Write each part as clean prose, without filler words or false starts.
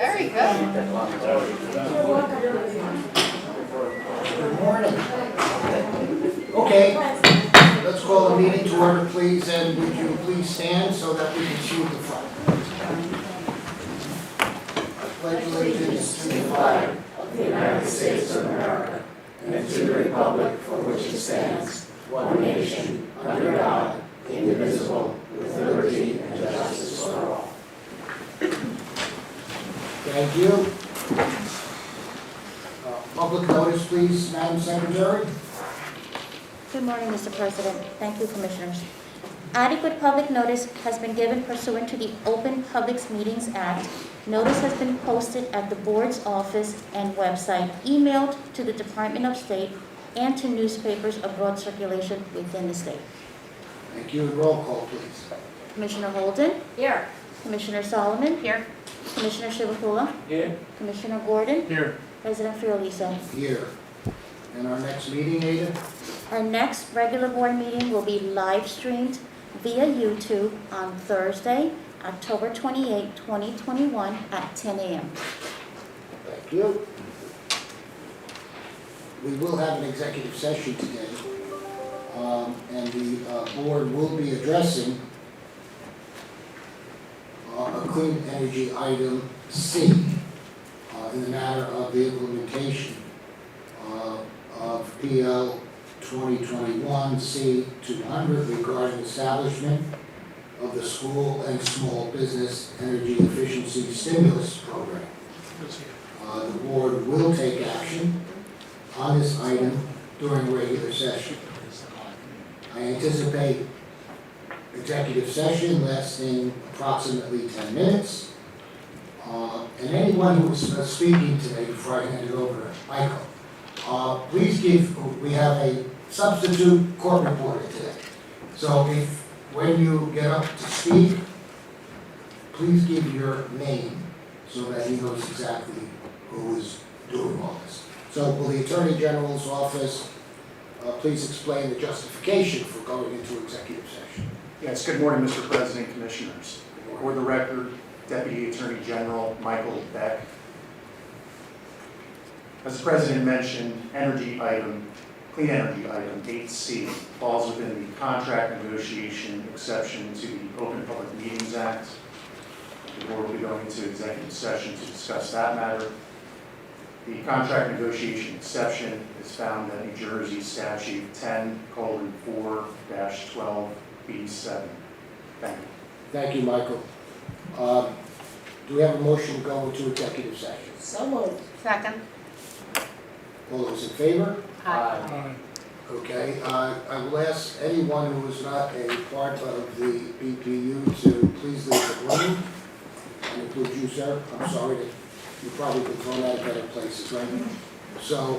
Very good. Good morning. Okay, let's call the meeting to order, please, and would you please stand so that we can salute the flag. I pledge allegiance to the flag of the United States of America and to the republic for which it stands, one nation, under God, indivisible, with liberty and justice for all. Thank you. Public notice, please, Madam Secretary. Good morning, Mr. President. Thank you, Commissioners. Adequate public notice has been given pursuant to the Open Public Meetings Act. Notice has been posted at the board's office and website, emailed to the Department of State, and to newspapers of broad circulation within the state. Thank you. Roll call, please. Commissioner Holden? Here. Commissioner Solomon? Here. Commissioner Shivapula? Here. Commissioner Gordon? Here. President Fiolisa? Here. And our next meeting, Ada? Our next regular board meeting will be live streamed via YouTube on Thursday, October 28, 2021 at 10 a.m. Thank you. We will have an executive session today, and the board will be addressing a clean energy item C in the matter of the implementation of PL 2021-C200 regarding establishment of the school and small business energy efficiency stimulus program. The board will take action on this item during regular session. I anticipate executive session lasting approximately 10 minutes. And anyone who is speaking today, before I hand it over to Michael, please we have a substitute court reporter today. So when you get up to speak, please give your name so that he knows exactly who is doing all this. So will the Attorney General's office please explain the justification for going into executive session? Yes, good morning, Mr. President, Commissioners. For the record, Deputy Attorney General Michael Beck. As the President mentioned, clean energy item 8C falls within the contract negotiation exception to the Open Public Meetings Act. The board will be going into executive session to discuss that matter. The contract negotiation exception is found in New Jersey Statute 10:4-12B7. Thank you. Thank you, Michael. Do we have a motion to go into executive session? So moved. Second. All those in favor? Aye. Okay, I will ask anyone who is not a part of the BPU to please leave the room. And include you, sir. I'm sorry that you've probably been thrown out of better places, right? So,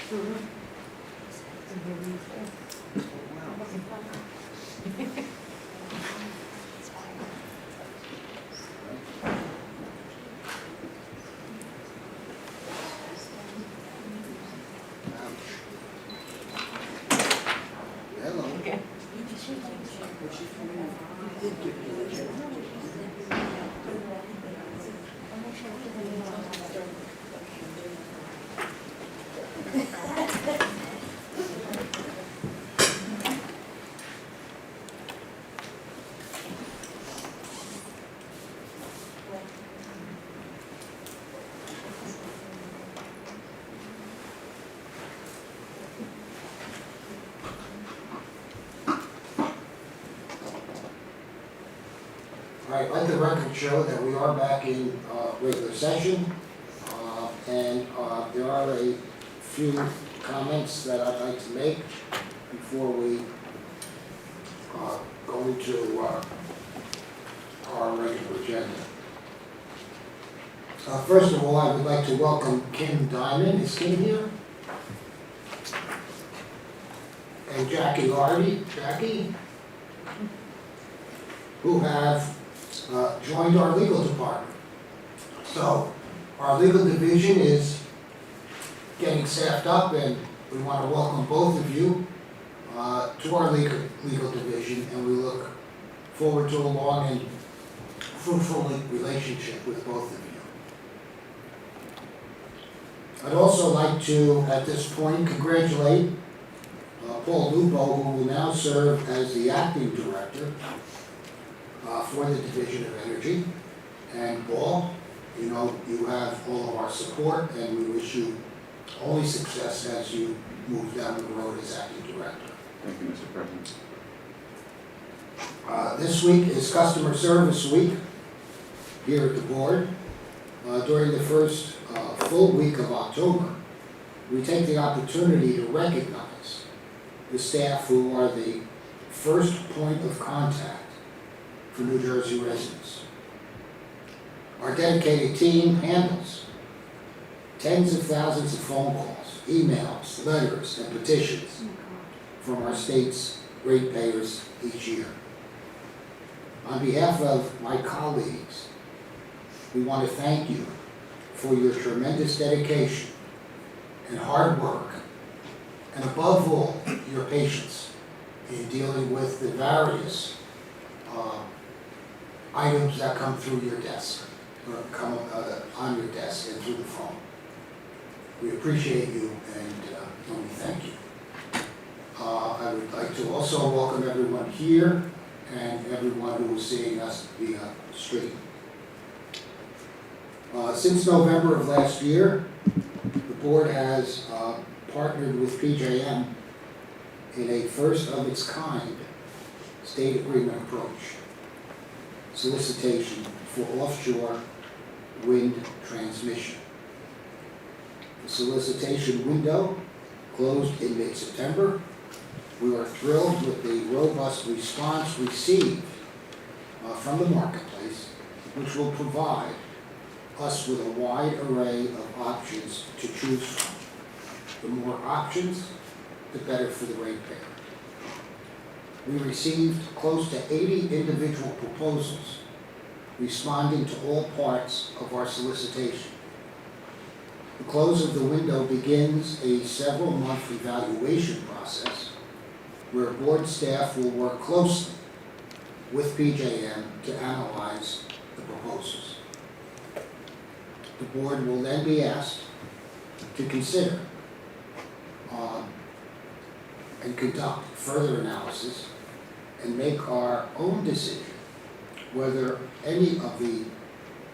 Hello. All right, let the record show that we are back in regular session, and there are a few comments that I'd like to make before we go into our regular agenda. First of all, I would like to welcome Kim Diamond. Is Kim here? And Jackie Hardy, Jackie, who have joined our legal department. So our legal division is getting staffed up, and we want to welcome both of you to our legal division, and we look forward to a long and fruitful relationship with both of you. I'd also like to, at this point, congratulate Paul Lupo, who will now serve as the acting director for the Division of Energy. And Paul, you know, you have all of our support, and we wish you only success as you move down the road as acting director. Thank you, Mr. President. This week is Customer Service Week here at the board. During the first full week of October, we take the opportunity to recognize the staff who are the first point of contact for New Jersey residents. Our dedicated team handles tens of thousands of phone calls, emails, letters, and petitions from our state's ratepayers each year. On behalf of my colleagues, we want to thank you for your tremendous dedication and hard work, and above all, your patience in dealing with the various items that come through your desk, or come on your desk and through the phone. We appreciate you, and we thank you. I would like to also welcome everyone here and everyone who is seeing us via stream. Since November of last year, the board has partnered with PJM in a first of its kind state agreement approach solicitation for offshore wind transmission. The solicitation window closed in mid-September. We are thrilled with the robust response received from the marketplace, which will provide us with a wide array of options to choose from. The more options, the better for the ratepayer. We received close to 80 individual proposals responding to all parts of our solicitation. The close of the window begins a several-month evaluation process where board staff will work closely with PJM to analyze the proposals. The board will then be asked to consider and conduct further analysis and make our own decision whether any of the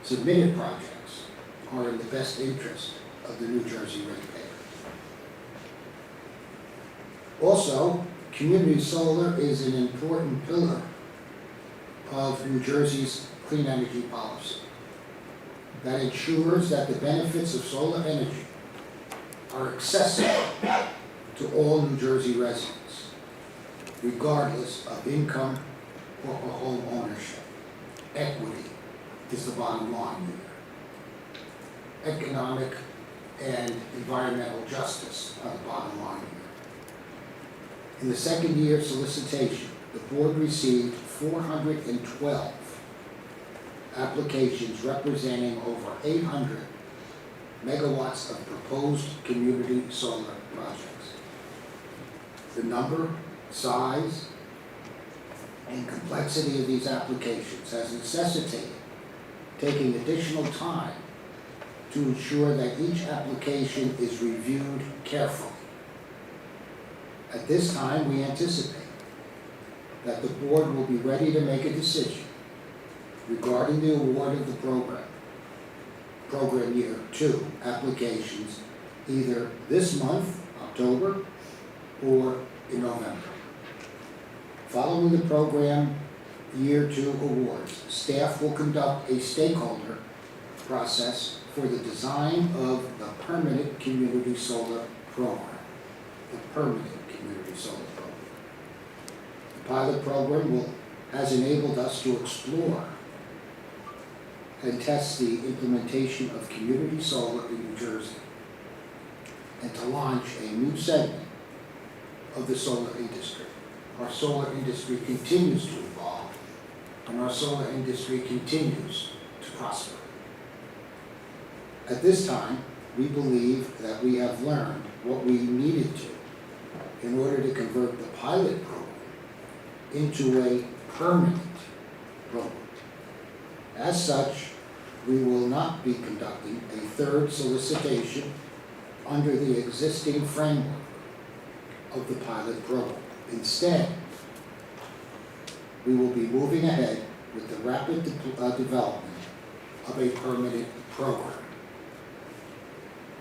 submitted projects are in the best interest of the New Jersey ratepayer. Also, community solar is an important pillar of New Jersey's clean energy policy that ensures that the benefits of solar energy are accessible to all New Jersey residents, regardless of income or home ownership. Equity is the bottom line here. Economic and environmental justice on the bottom line here. In the second year solicitation, the board received 412 applications representing over 800 megawatts of proposed community solar projects. The number, size, and complexity of these applications has necessitated taking additional time to ensure that each application is reviewed carefully. At this time, we anticipate that the board will be ready to make a decision regarding the award of the program year 2 applications either this month, October, or in November. Following the program year 2 awards, staff will conduct a stakeholder process for the design of the permanent community solar program. The permanent community solar program. The pilot program has enabled us to explore and test the implementation of community solar in New Jersey and to launch a new segment of the solar industry. Our solar industry continues to evolve, and our solar industry continues to prosper. At this time, we believe that we have learned what we needed to in order to convert the pilot program into a permanent program. As such, we will not be conducting a third solicitation under the existing framework of the pilot program. Instead, we will be moving ahead with the rapid development of a permanent program.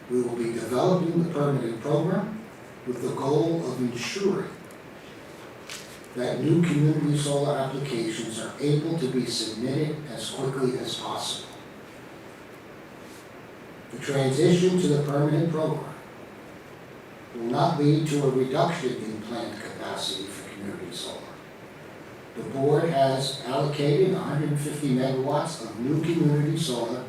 We will be developing the permanent program with the goal of ensuring that new community solar applications are able to be submitted as quickly as possible. The transition to the permanent program will not lead to a reduction in plant capacity for community solar. The board has allocated 150 megawatts of new community solar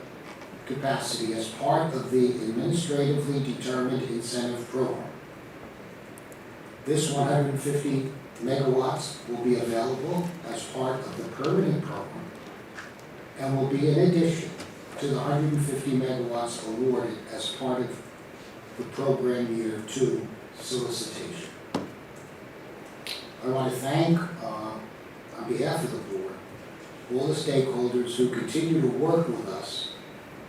capacity as part of the administratively determined incentive program. This 150 megawatts will be available as part of the permanent program and will be in addition to the 150 megawatts awarded as part of the program year 2 solicitation. I want to thank, on behalf of the board, all the stakeholders who continue to work with us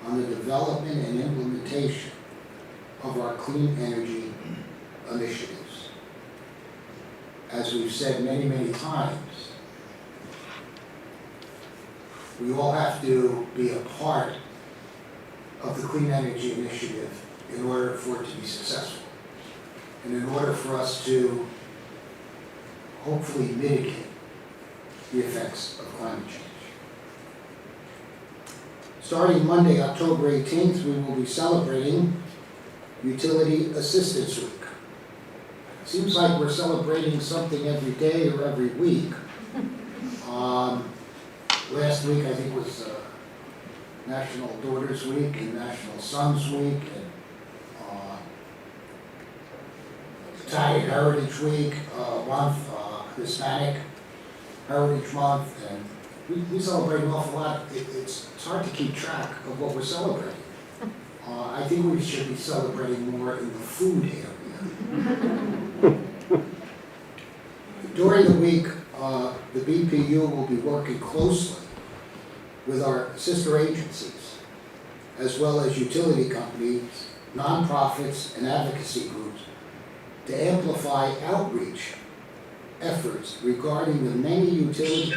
on the development and implementation of our clean energy initiatives. As we've said many, many times, we all have to be a part of the clean energy initiative in order for it to be successful, and in order for us to hopefully mitigate the effects of climate change. Starting Monday, October 18th, we will be celebrating Utility Assistance Week. Seems like we're celebrating something every day or every week. Last week, I think, was National Daughters Week and National Sons Week and Italian Heritage Week month, Hispanic Heritage Month, and we celebrate an awful lot. It's hard to keep track of what we're celebrating. I think we should be celebrating more in the food area. During the week, the BPU will be working closely with our sister agencies, as well as utility companies, nonprofits, and advocacy groups to amplify outreach efforts regarding the many utility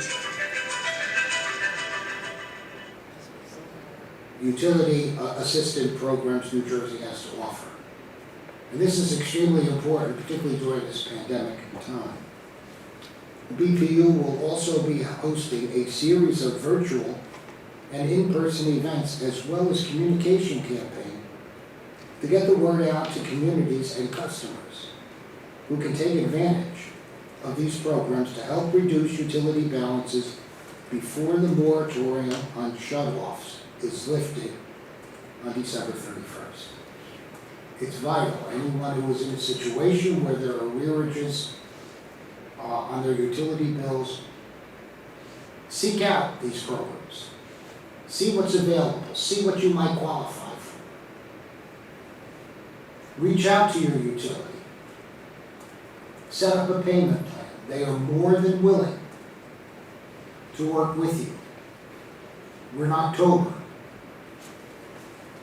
assistant programs New Jersey has to offer. And this is extremely important, particularly during this pandemic time. The BPU will also be hosting a series of virtual and in-person events, as well as communication campaign to get the word out to communities and customers who can take advantage of these programs to help reduce utility balances before the moratorium on shut-offs is lifted on December 31st. It's vital. Anyone who is in a situation where there are arrearages on their utility bills, seek out these programs. See what's available. See what you might qualify for. Reach out to your utility. Set up a payment plan. They are more than willing to work with you. We're in October.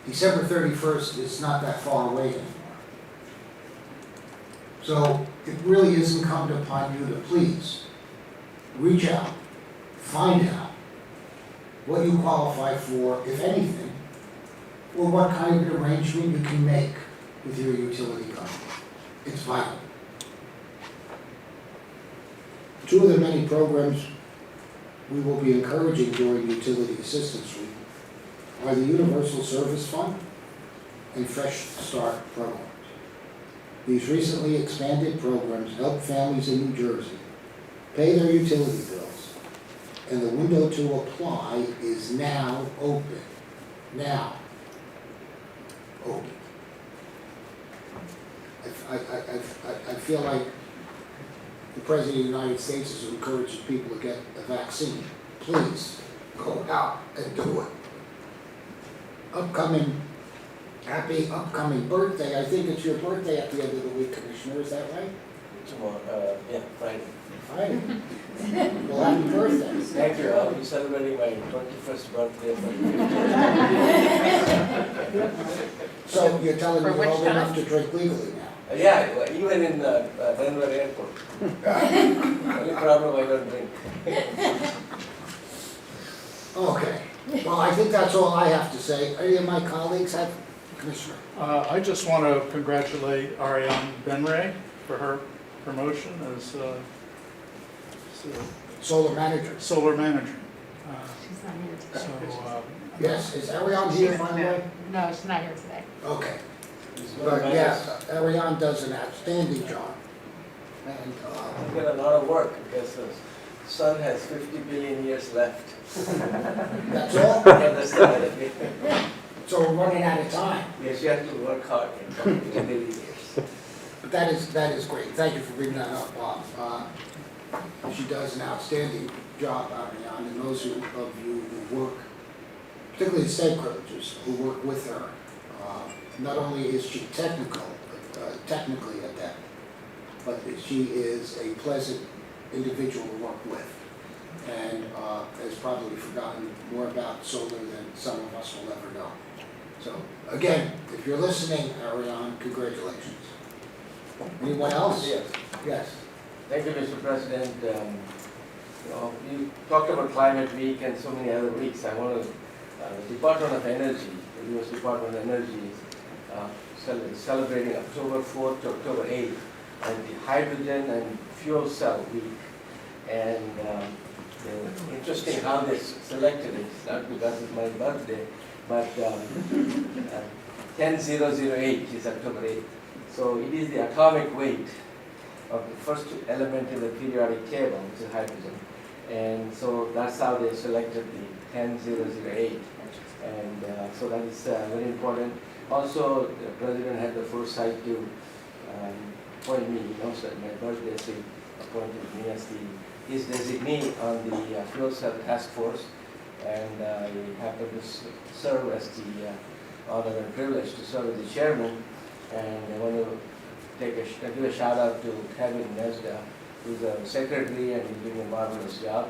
December 31st is not that far away anymore. So it really is incumbent upon you to please reach out, find out what you qualify for, if anything, or what kind of an arrangement you can make with your utility company. It's vital. Two of the many programs we will be encouraging during Utility Assistance Week are the Universal Service Fund and Fresh Start programs. These recently expanded programs help families in New Jersey pay their utility bills, and the window to apply is now open. Now open. I feel like the President of the United States is encouraging people to get a vaccine. Please go out and do it. Happy upcoming birthday. I think it's your birthday at the end of the week, Commissioner, is that right? Tomorrow, yeah, Friday. Friday. Well, happy birthday. Thank you. I'll be celebrating my 21st birthday. So you're telling me For you're which old enough time? to drink legally now? Yeah, well, even in Denver airport. Only problem I don't drink. Okay. Well, I think that's all I have to say. Any of my colleagues have, Commissioner? I just want to congratulate Ariane Benray for her promotion as Solar manager. solar manager. She's not here today. So, Yes, is Ariane here, by the way? No, she's not here today. Okay. But yeah, Ariane does an outstanding job. And, I get a lot of work because the sun has 50 billion years left. that's all? Yeah, that's the idea. So we're running out of time. Yes, you have to work hard in 50 billion years. But that is great. Thank you for bringing that up, Bob. She does an outstanding job, Ariane, and those of you who work, particularly the state creditors who work with her, not only is she technically adept, but she is a pleasant individual to work with, and has probably forgotten more about solar than some of us will ever know. So again, if you're listening, Ariane, congratulations. Anyone else? Yes. Yes. Thank you, Mr. President. You talked about Climate Week and so many other weeks. I want to, the Department of Energy, the U.S. Department of Energy is celebrating October 4th to October 8th and the Hydrogen and Fuel Cell Week. And interesting how they selected it, not because it's my birthday, but 10008 is October 8th. So it is the atomic weight of the first element in the periodic table, which is hydrogen. And so that's how they selected the 10008. And so that is very important. Also, the President had the foresight to appoint me, he knows that my birthday, so he appointed me as his designee on the Fuel Cell Task Force. And I happen to serve as the honor and privilege to serve as the chairman. And I want to give a shout out to Kevin Nesda, who's a secretary and he's doing a marvelous job.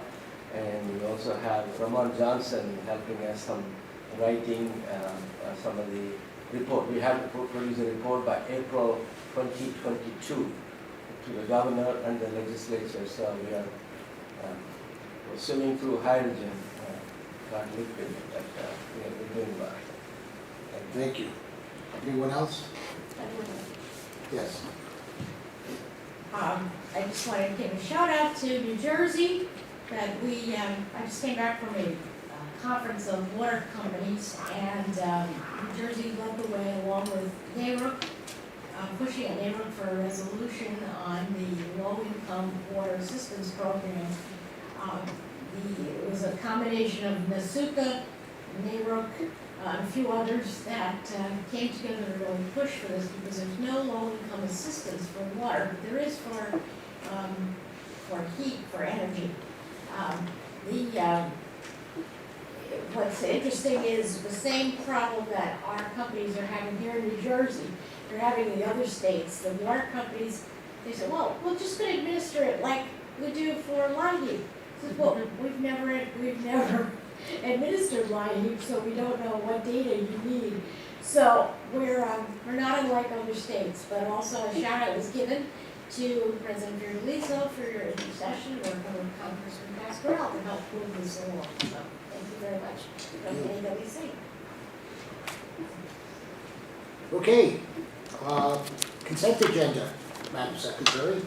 And we also have Ramon Johnson helping us some writing some of the report. We have to produce a report by April 2022 to the governor and the legislature. So we are we're swimming through hydrogen, not liquid, but we're doing well. Thank you. Anyone else? Yes. I just wanted to give a shout out to New Jersey that I just came back from a conference of water companies, and New Jersey led the way along with NARUC, pushing at NARUC for a resolution on the low-income water assistance program. It was a combination of NASUCA, NARUC, a few others that came together to really push for this, because there's no low-income assistance for water, but there is for heat, for energy. What's interesting is the same problem that our companies are having here in New Jersey, they're having in the other states. The water companies, they say, well, we're just gonna administer it like we do for line heat. I said, well, we've never administered line heat, so we don't know what data you need. So we're not unlike other states, but also a shout out was given to President Fiordaliso for your intercession, or Congressman Pasquarello to help move this along. So thank you very much from the AWC. Okay, consent agenda, Madam Secretary.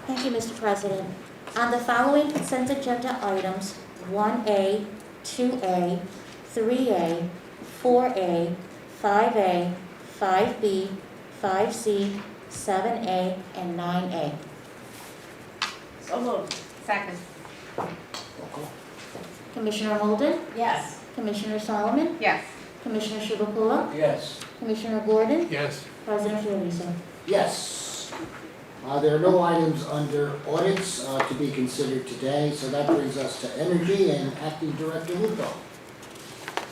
Thank you, Mr. President. On the following consent agenda items, 1A, 2A, 3A, 4A, 5A, 5B, 5C, 7A, and 9A. So moved. Second. Roll call. Commissioner Holden, Yes. Commissioner Solomon, Yes. Commissioner Chivukula, Yes. Commissioner Gordon, Yes. President Fiordaliso. Yes. There are no items under audits to be considered today, so that brings us to Energy and Acting Director Lupo.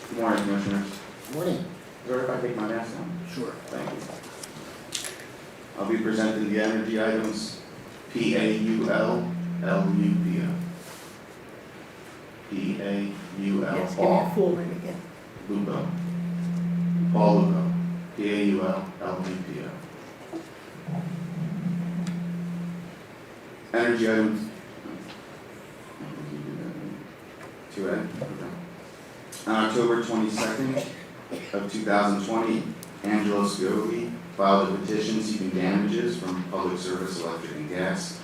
Good morning, Commissioners. Morning. Is it all right if I take my mask down? Sure. Thank you. I'll be presenting the energy items PAUL, LUPO. PAUL, Paul. full name again. Lupo. Paul Lupo. PAUL, LUPO. Energy items. 2A? Okay. On October 22nd of 2020, Angelo Scovi filed a petition seeking damages from Public Service Electric and Gas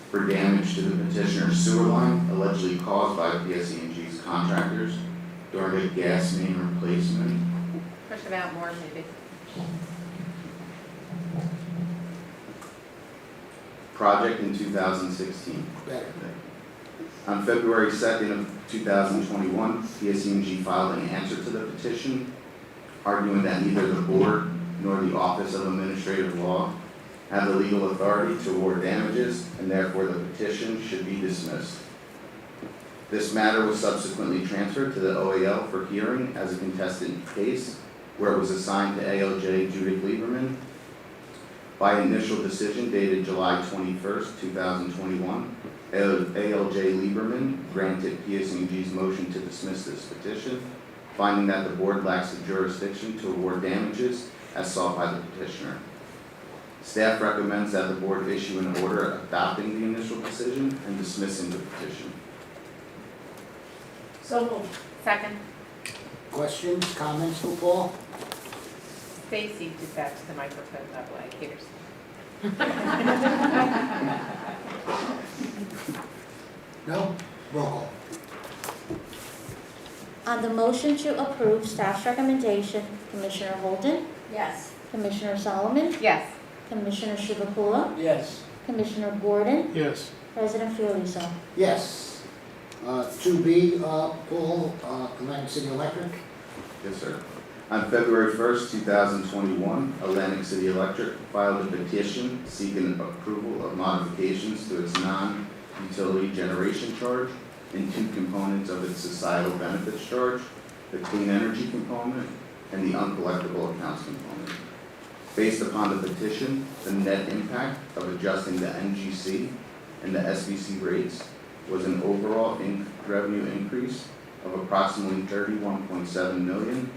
for damage to the petitioner's sewer line allegedly caused by PSE&G's contractors during a gas main replacement. Push it out more, maybe. Project in 2016. Better. On February 2nd of 2021, PSE&G filed an answer to the petition, arguing that neither the board nor the Office of Administrative Law have the legal authority to award damages, and therefore the petition should be dismissed. This matter was subsequently transferred to the OAL for hearing as a contested case, where it was assigned to ALJ Judith Lieberman. By initial decision dated July 21st, 2021, ALJ Lieberman granted PSE&G's motion to dismiss this petition, finding that the board lacks the jurisdiction to award damages as sought by the petitioner. Staff recommends that the board issue an order adopting the initial decision and dismissing the petition. So moved. Second. Questions, comments for Paul? Stacy did that to the microphone, by the way, here's. No? Roll call. On the motion to approve staff's recommendation, Commissioner Holden, Yes. Commissioner Solomon, Yes. Commissioner Chivukula, Yes. Commissioner Gordon, Yes. President Fiordaliso. Yes. 2B, Paul, Atlantic City Electric. Yes, sir. On February 1st, 2021, Atlantic City Electric filed a petition seeking approval of modifications to its non-utility generation charge in two components of its societal benefits charge, the clean energy component and the uncollectible accounts component. Based upon the petition, the net impact of adjusting the NGC and the SBC rates was an overall revenue increase of approximately $31.7 million,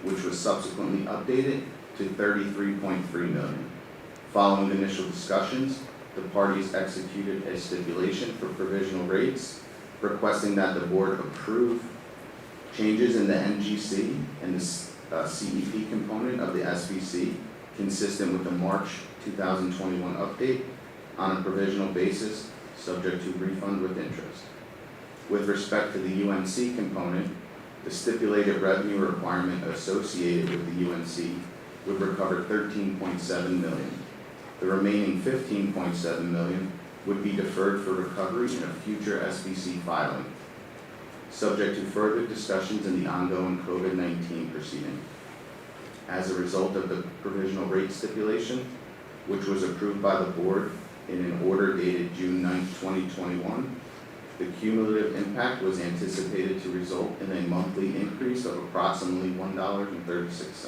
which was subsequently updated to $33.3 million. Following initial discussions, the parties executed a stipulation for provisional rates, requesting that the board approve changes in the NGC and the CEP component of the SBC consistent with the March 2021 update on a provisional basis, subject to refund with interest. With respect to the UNC component, the stipulated revenue requirement associated with the UNC would recover $13.7 million. The remaining $15.7 million would be deferred for recovery in a future SBC filing. subject to further discussions in the ongoing COVID-19 proceeding. As a result of the provisional rate stipulation, which was approved by the board in an order dated June 9, 2021, the cumulative impact was anticipated to result in a monthly increase of approximately $1.36.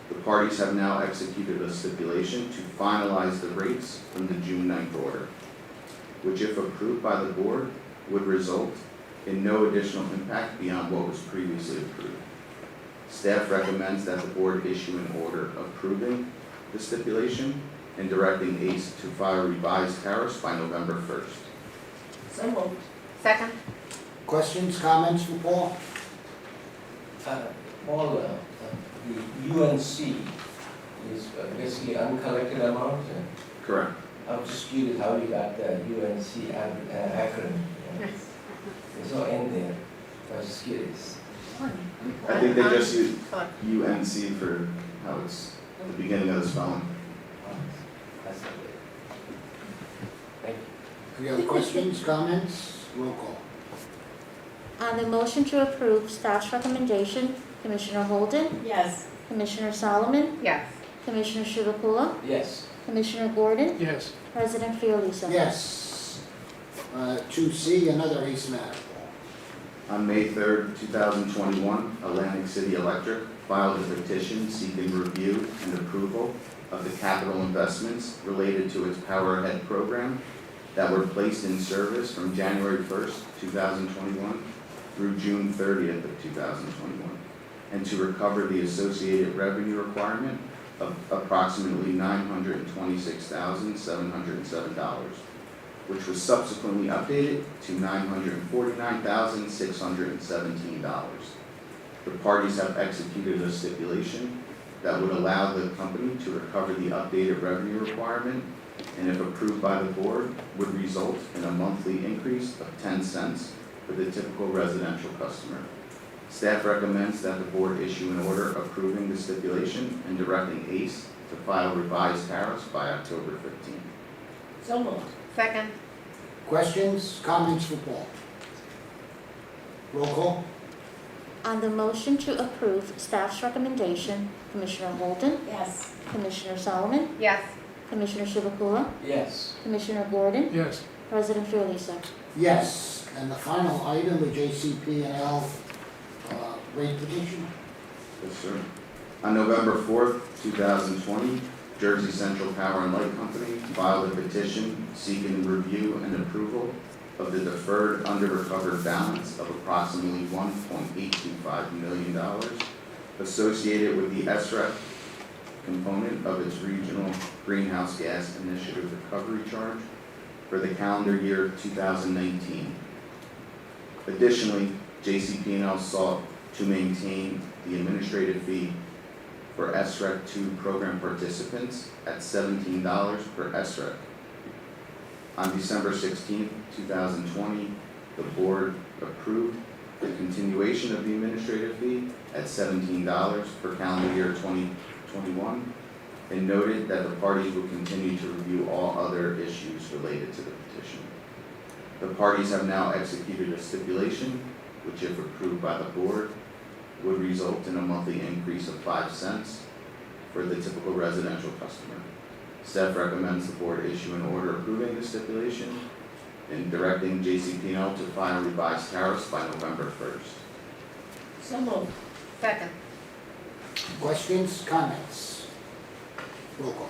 The parties have now executed a stipulation to finalize the rates from the June 9th order, which, if approved by the board, would result in no additional impact beyond what was previously approved. Staff recommends that the board issue an order approving the stipulation and directing ACE to file revised tariffs by November 1st. So moved. Second? Questions, comments for Paul? Paul, the UNC is basically uncollected amount. Correct. I was just curious how you got the UNC acronym. There's no N there. I was just curious. I think they just use Fun. UNC for how it's the beginning of the spelling. That's not good. Thank you. Any other questions, comments? Roll call. On the motion to approve staff's recommendation, Commissioner Holden, Yes. Commissioner Solomon, Yes. Commissioner Chivukula, Yes. Commissioner Gordon, Yes. President Fiordaliso. Yes. 2C, another ACE matter. On May 3rd, 2021, Atlantic City Electric filed a petition seeking review and approval of the capital investments related to its Power Ahead program that were placed in service from January 1st, 2021 through June 30th of 2021, and to recover the associated revenue requirement of approximately $926,707, which was subsequently updated to $949,617. The parties have executed a stipulation that would allow the company to recover the updated revenue requirement, and if approved by the board, would result in a monthly increase of 10 cents for the typical residential customer. Staff recommends that the board issue an order approving the stipulation and directing ACE to file revised tariffs by October 15th. So moved. Second? Questions, comments for Paul? Roll call. On the motion to approve staff's recommendation, Commissioner Holden, Yes. Commissioner Solomon, Yes. Commissioner Chivukula, Yes. Commissioner Gordon, Yes. President Fiordaliso. Yes. And the final item, the JCP&L rate petition. Yes, sir. On November 4th, 2020, Jersey Central Power and Light Company filed a petition seeking review and approval of the deferred under-recovered balance of approximately $1.825 million associated with the SREC component of its regional greenhouse gas initiative recovery charge for the calendar year 2019. Additionally, JCP&L sought to maintain the administrative fee for SREC 2 program participants at $17 per SREC. On December 16, 2020, the board approved the continuation of the administrative fee at $17 for calendar year 2021 and noted that the parties will continue to review all other issues related to the petition. The parties have now executed a stipulation, which, if approved by the board, would result in a monthly increase of 5 cents for the typical residential customer. Staff recommends the board issue an order approving the stipulation and directing JCP&L to file revised tariffs by November 1st. So moved. Second? Questions, comments? Roll call.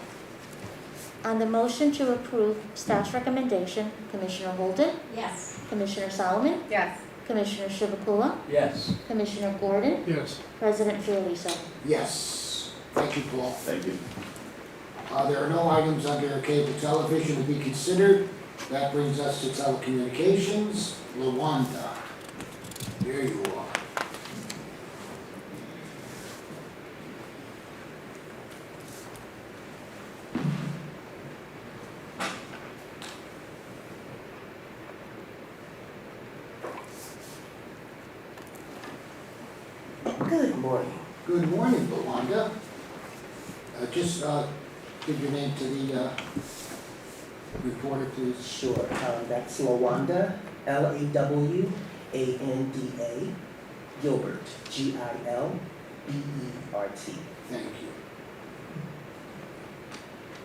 On the motion to approve staff's recommendation, Commissioner Holden, Yes. Commissioner Solomon, Yes. Commissioner Chivukula, Yes. Commissioner Gordon, Yes. President Fiordaliso. Yes. Thank you, Paul. Thank you. There are no items under cable television to be considered. That brings us to telecommunications. Lawanda, there you are. Good morning. Good morning, Lawanda. Just give your name to the reporter, please. Sure, that's Lawanda, Lawanda, Anda, Gilbert, Gilbert. Thank you.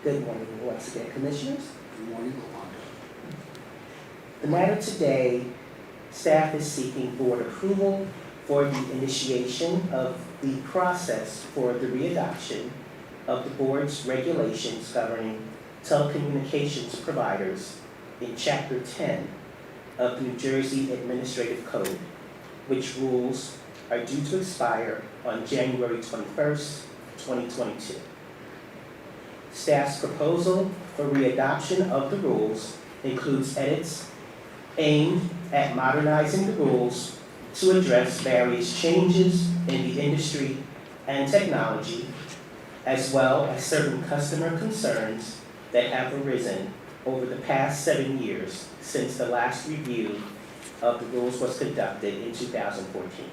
Good morning once again, Commissioners. Good morning, Yolanda. The matter today, staff is seeking board approval for the initiation of the process for the readoption of the board's regulations governing telecommunications providers in Chapter 10 of the New Jersey Administrative Code, which rules are due to expire on January 21st, 2022. Staff's proposal for readoption of the rules includes edits aimed at modernizing the rules to address various changes in the industry and technology, as well as certain customer concerns that have arisen over the past 7 years since the last review of the rules was conducted in 2014.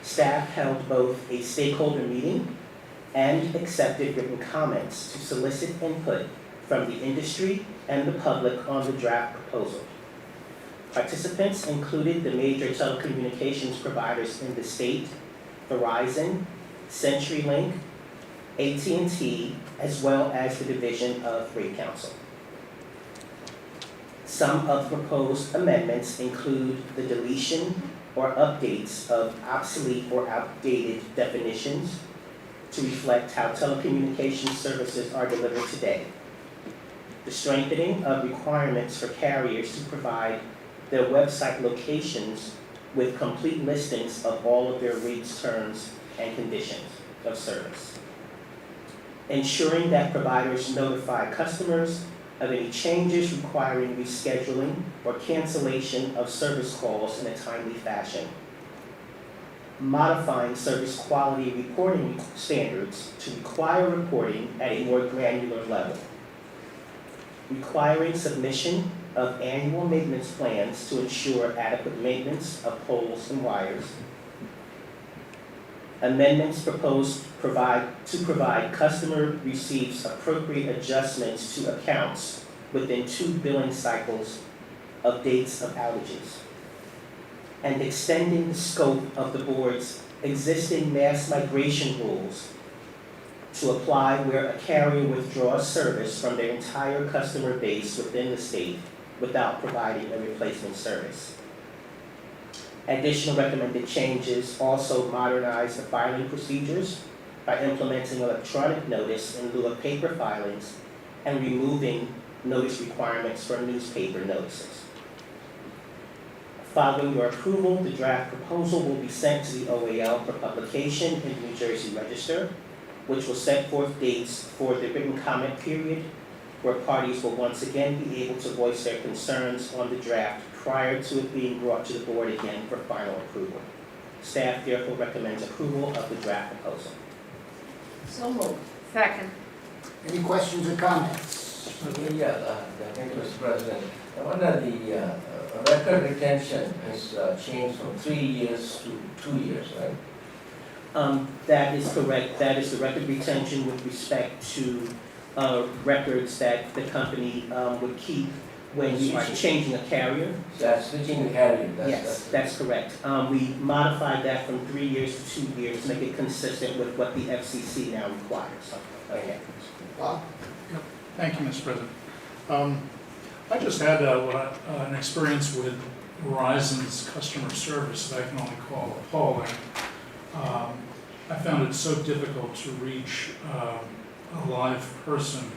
Staff held both a stakeholder meeting and accepted written comments to solicit input from the industry and the public on the draft proposal. Participants included the major telecommunications providers in the state, Verizon, CenturyLink, AT&T, as well as the Division of Rate Counsel. Some of the proposed amendments include the deletion or updates of obsolete or outdated definitions to reflect how telecommunications services are delivered today, the strengthening of requirements for carriers to provide their website locations with complete listings of all of their rates, terms, and conditions of service, ensuring that providers notify customers of any changes requiring rescheduling or cancellation of service calls in a timely fashion, modifying service quality reporting standards to require reporting at a more granular level, requiring submission of annual maintenance plans to ensure adequate maintenance of poles and wires, amendments proposed to provide customer receives appropriate adjustments to accounts within 2 billing cycles of dates of outages, and extending the scope of the board's existing mass migration rules to apply where a carrier withdraws service from their entire customer base within the state without providing a replacement service. Additional recommended changes also modernize the filing procedures by implementing electronic notice in lieu of paper filings and removing notice requirements for newspaper notices. Following your approval, the draft proposal will be sent to the OAL for publication in the New Jersey Register, which will set forth dates for the written comment period, where parties will once again be able to voice their concerns on the draft prior to it being brought to the board again for final approval. Staff therefore recommends approval of the draft proposal. So moved. Second. Any questions or comments? Thank you, Mr. President. I wonder the record retention has changed from 3 years to 2 years, right? That is correct. That is the record retention with respect to records that the company would keep when you are changing a carrier. So that's switching the carrier. Yes, that's correct. We modified that from 3 years to 2 years to make it consistent with what the FCC now requires. Okay. Bob? Thank you, Mr. President. I just had an experience with Verizon's customer service that I can only call appalling. I found it so difficult to reach a live person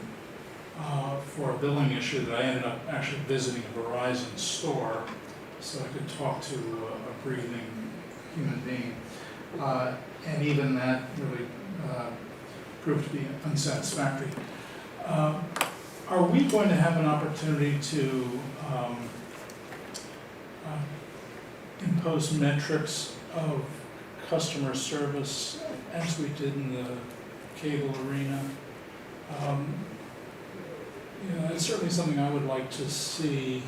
for a billing issue that I ended up actually visiting a Verizon store so I could talk to a breathing human being. And even that really proved to be unsatisfactory. Are we going to have an opportunity to impose metrics of customer service as we did in the cable arena? It's certainly something I would like to see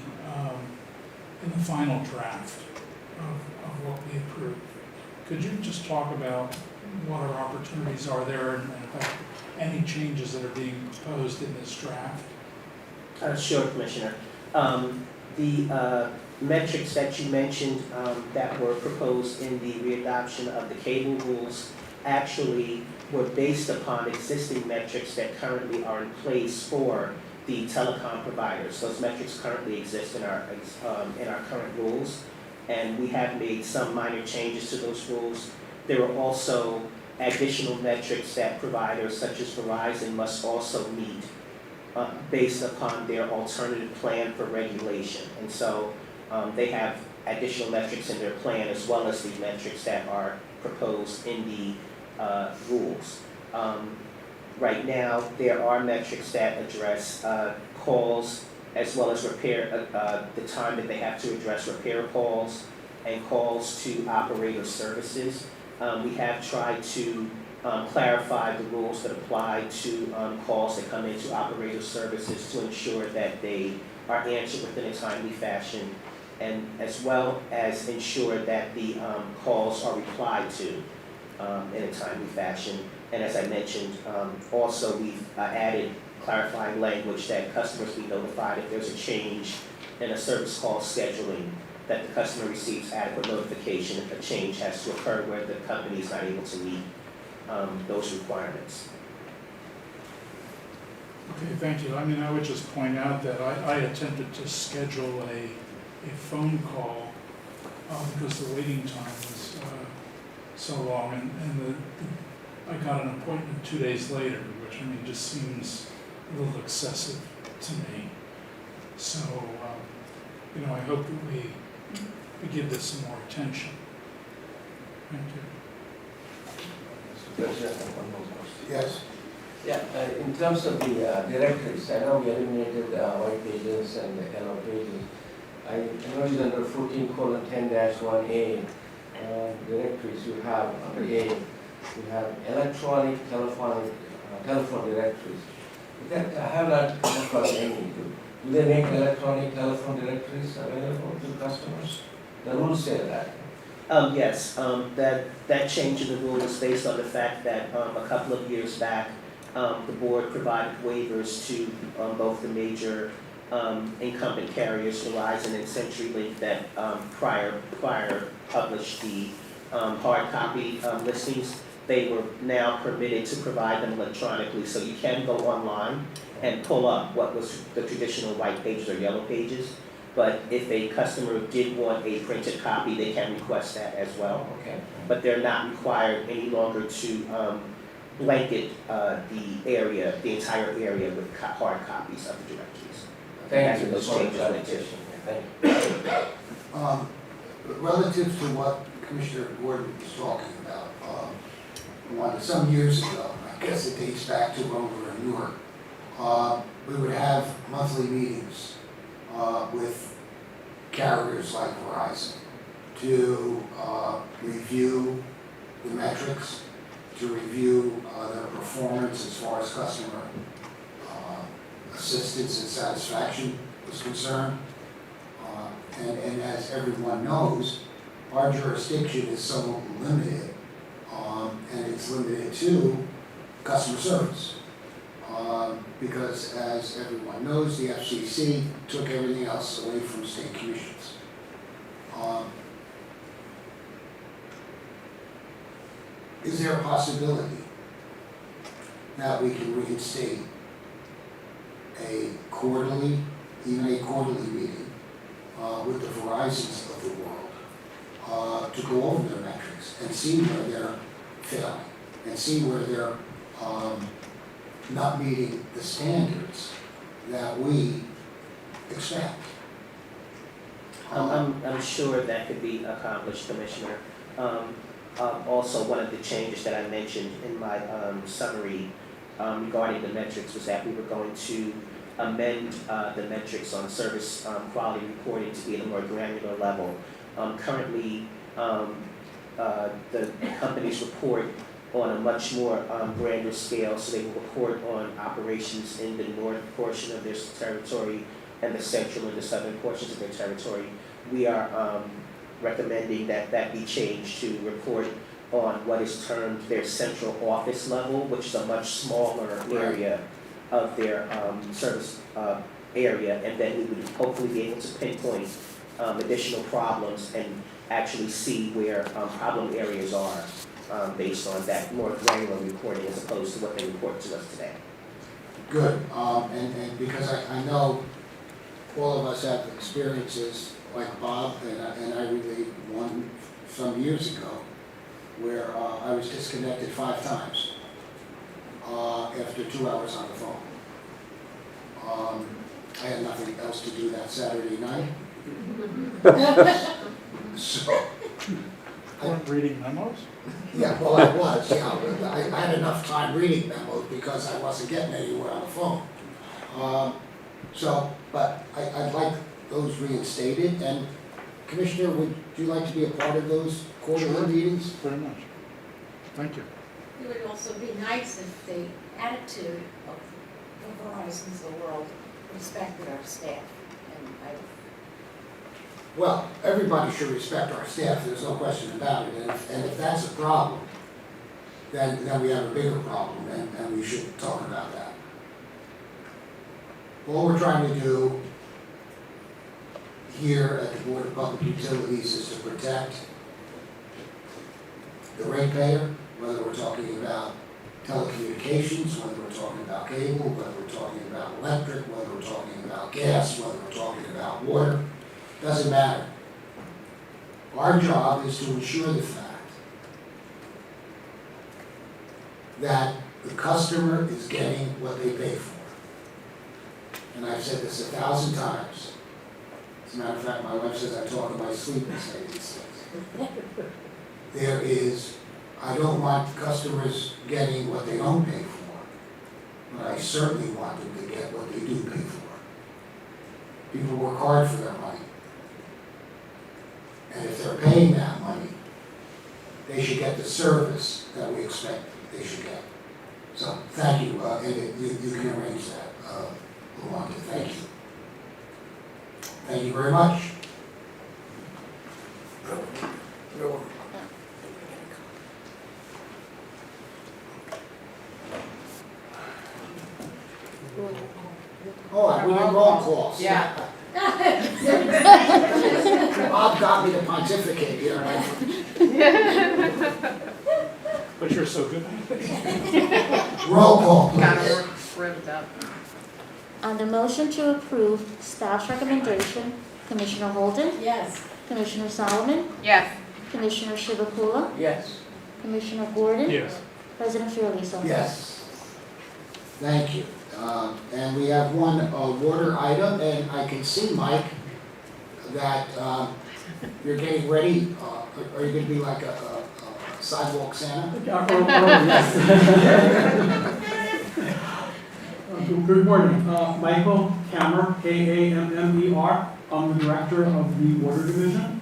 in the final draft of what we approve. Could you just talk about what our opportunities are there and in fact, any changes that are being proposed in this draft? Sure, Commissioner. metrics that you mentioned that were proposed in the readoption of the cable rules actually were based upon existing metrics that currently are in place for the telecom providers. Those metrics currently exist in our current rules, and we have made some minor changes to those rules. There are also additional metrics that providers such as Verizon must also meet based upon their alternative plan for regulation. And so they have additional metrics in their plan as well as the metrics that are proposed in the rules. Right now, there are metrics that address calls as well as repair, the time that they have to address repair calls and calls to operator services. We have tried to clarify the rules that apply to calls that come into operator services to ensure that they are answered within a timely fashion, and as well as ensure that the calls are replied to in a timely fashion. And as I mentioned, also we've added clarifying language that customers be notified if there's a change in a service call scheduling, that the customer receives adequate notification if a change has to occur where the company is not able to meet those requirements. Okay, thank you. I mean, I would just point out that I attempted to schedule a phone call because the waiting time was so long, and I got an appointment 2 days later, which I mean just seems a little excessive to me. So, you know, I hope that we give this some more attention. Thank you. President, I have one more question. Yes? Yeah, in terms of the directories, I know we eliminated white pages and the yellow pages. I noticed under 14:10-1A directories, you have under A, you have electronic telephone directories. I have not come across any. Do they make electronic telephone directories available to customers? The rules say that. Yes, that change in the rule is based on the fact that a couple of years back, the board provided waivers to both the major incumbent carriers, Verizon and CenturyLink, that prior published the hard copy listings. They were now permitted to provide them electronically, so you can go online and pull up what was the traditional white pages or yellow pages. But if a customer did want a printed copy, they can request that as well. Okay. But they're not required any longer to blanket the entire area with hard copies of the directories. Thank you. Those That's changes one went to. clarification. Thank you. Relative to what Commissioner Gordon was talking about, some years ago, I guess it dates back to when we were in Newark, we would have monthly meetings with carriers like Verizon to review the metrics, to review their performance as far as customer assistance and satisfaction was concerned. And as everyone knows, our jurisdiction is somewhat limited, and it's limited to customer service. Because as everyone knows, the FCC took everything else away from state commissions. Is there a possibility that we can reinstate a quarterly, even a quarterly meeting with the Verizons of the world to go over their metrics and see where they're failing and see where they're not meeting the standards that we expect? I'm sure that could be accomplished, Commissioner. Also, one of the changes that I mentioned in my summary regarding the metrics was that we were going to amend the metrics on service quality reporting to be at a more granular level. Currently, the companies report on a much more granular scale, so they will report on operations in the north portion of their territory and the central and the southern portions of their territory. We are recommending that that be changed to report on what is termed their central office level, which is a much smaller area of their service area, and then we would hopefully be able to pinpoint additional problems and actually see where problem areas are based on that more granular reporting as opposed to what they report to us today. Good, and because I know all of us have experiences like Bob, and I relate one some years ago where I was disconnected 5 times after 2 hours on the phone. I had nothing else to do that Saturday night. So, Weren't reading memos? yeah, well, I was, yeah, I had enough time reading memos because I wasn't getting anywhere on the phone. But I'd like those reinstated, and Commissioner, would you like to be a part of those quarterly meetings? Very much. Thank you. It would also be nice if the attitude of the Verizons of the world respected our staff. And Well, everybody should respect our staff, there's no question about it, and if that's a problem, then we have a bigger problem, and we should talk about that. All we're trying to do here at the Board of Public Utilities is to protect the ratepayer, whether we're talking about telecommunications, whether we're talking about cable, whether we're talking about electric, whether we're talking about gas, whether we're talking about water, doesn't matter. Our job is to ensure the fact that the customer is getting what they pay for. And I've said this 1,000 times. As a matter of fact, my wife says I talk in my sleep and say these things. I don't want customers getting what they don't pay for, but I certainly want them to get what they do pay for. People work hard for their money. And if they're paying that money, they should get the service that we expect they should get. So, thank you, and you can arrange that, Luanda, thank you. Thank you very much. Oh, we need roll calls. Yeah. Bob got me to pontificate here. But you're so good. Roll call, Got please. it ripped up. On the motion to approve staff's recommendation, Commissioner Holden, yes, Commissioner Solomon, Yes. Commissioner Shivapula, Yes. Commissioner Gordon, Yes. President Fiordaliso. Yes. Thank you. And we have one water item, and I can see, Mike, that you're getting ready. Are you going to be like a sidewalk Santa? Good morning, Michael Kammer, Kammer. I'm the director of the Water Division.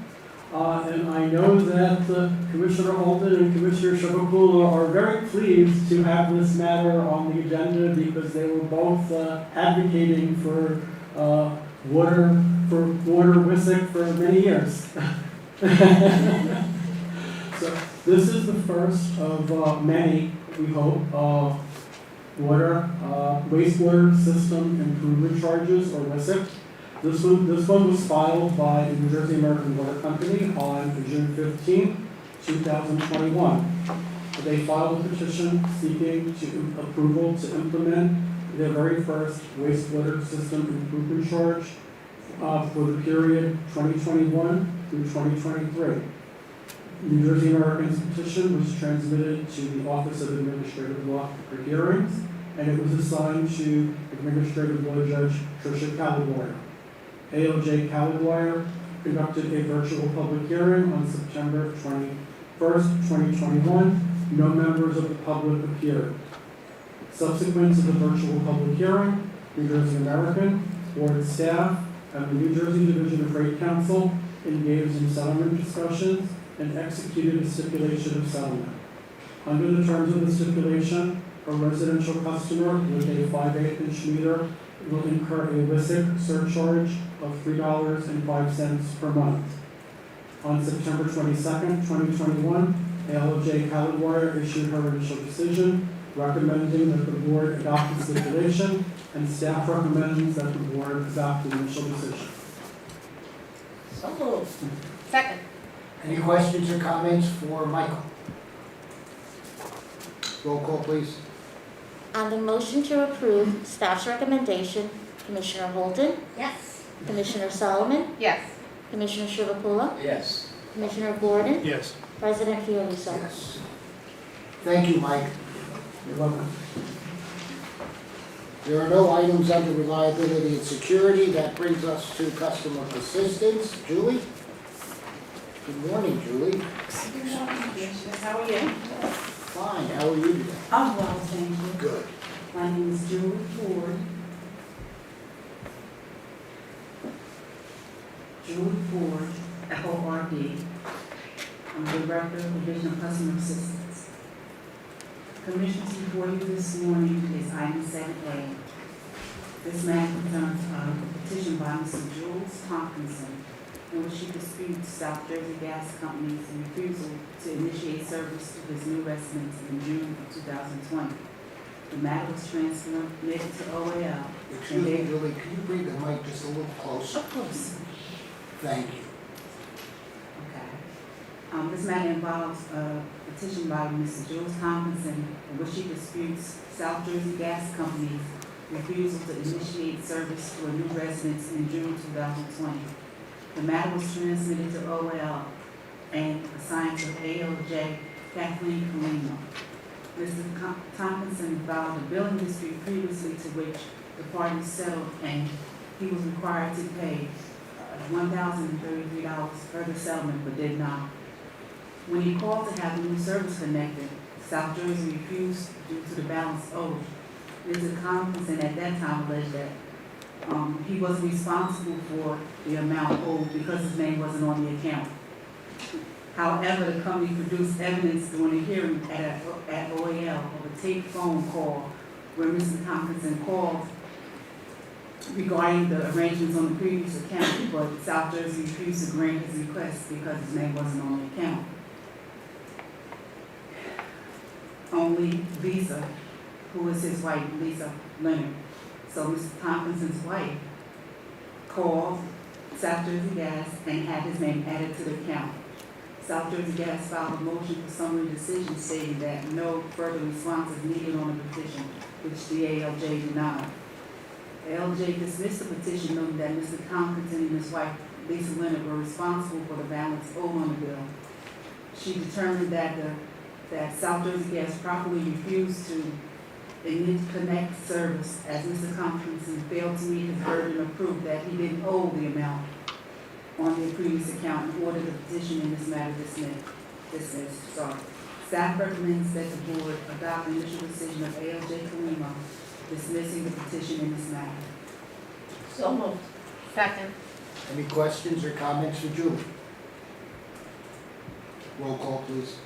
And I know that Commissioner Holden and Commissioner Shivapula are very pleased to have this matter on the agenda because they were both advocating for water WISIC for many years. So this is the first of many, we hope, wastewater system improvement charges, or WISIC. This one was filed by the New Jersey American Water Company on June 15, 2021. They filed a petition seeking approval to implement their very first wastewater system improvement charge for the period 2021 through 2023. New Jersey American's petition was transmitted to the Office of Administrative Law for hearings, and it was assigned to Administrative Law Judge Tricia Calaguire. ALJ Calaguire conducted a virtual public hearing on September 21st, 2021. No members of the public appeared. Subsequent to the virtual public hearing, New Jersey American, board staff, and the New Jersey Division of Rate Counsel engaged in settlement discussions and executed a stipulation of settlement. Under the terms of the stipulation, a residential customer with a 5/8" meter will incur a WISIC surcharge of $3.05 per month. On September 22nd, 2021, ALJ Calaguire issued her initial decision recommending that the board adopt the stipulation, and staff recommends that the board adopt the initial decision. So moved. Second. Any questions or comments for Michael? Roll call, please. On the motion to approve staff's recommendation, Commissioner Holden, Yes. Commissioner Solomon, Yes. Commissioner Chivapula, Yes. Commissioner Gordon, Yes. President Fiordaliso. Yes. Thank you, Mike. You're welcome. There are no items under reliability and security. That brings us to customer assistance. Julie? Good morning, Julie. Good morning, Commissioners. How are you? Fine, how are you today? I'm well, thank you. Good. My name is Julie Ford. Julie Ford, F-O-R-D. I'm the Director of Division of Customer Assistance. Commissioners, before you this morning is item 7A. This matter concerns a petition by Mr. Jules Tompkinson, in which he disputes South Jersey Gas Company's refusal to initiate service to his new residents in June of 2020. The matter was transmitted to OAL. Excuse me, Julie, can you bring the mic just a little closer? Of course. Thank you. Okay. This matter involves a petition by Mr. Jules Tompkinson, in which he disputes South Jersey Gas Company's refusal to initiate service to a new residence in June 2020. The matter was transmitted to OL and assigned to ALJ Kathleen Kalima. Mr. Tompkinson filed a billing dispute previously to which the parties settled, and he was required to pay $1,033 for the settlement, but did not. When he called to have the new service connected, South Jersey refused due to the balance owed. Mr. Tompkinson at that time alleged that he was responsible for the amount owed because his name wasn't on the account. However, the company produced evidence during a hearing at OAL of a taped phone call where Mr. Tompkinson called regarding the arrangements on the previous account, but South Jersey refused to grant his request because his name wasn't on the account. Only Lisa, who was his wife, Lisa Leonard. So Mr. Tompkinson's wife called South Jersey Gas and had his name added to the account. South Jersey Gas filed a motion for summary decision stating that no further response is needed on the petition, which the ALJ denied. The ALJ dismissed the petition, noting that Mr. Tompkinson and his wife, Lisa Leonard, were responsible for the balance owed on the bill. She determined that South Jersey Gas properly refused to connect service as Mr. Tompkinson failed to meet his burden of proof that he didn't owe the amount on the previous account and ordered the petition in this matter dismissed. Staff recommends that the board adopt the initial decision of ALJ Kalima dismissing the petition in this matter. So moved. Second. Any questions or comments for Julie? Roll call, please.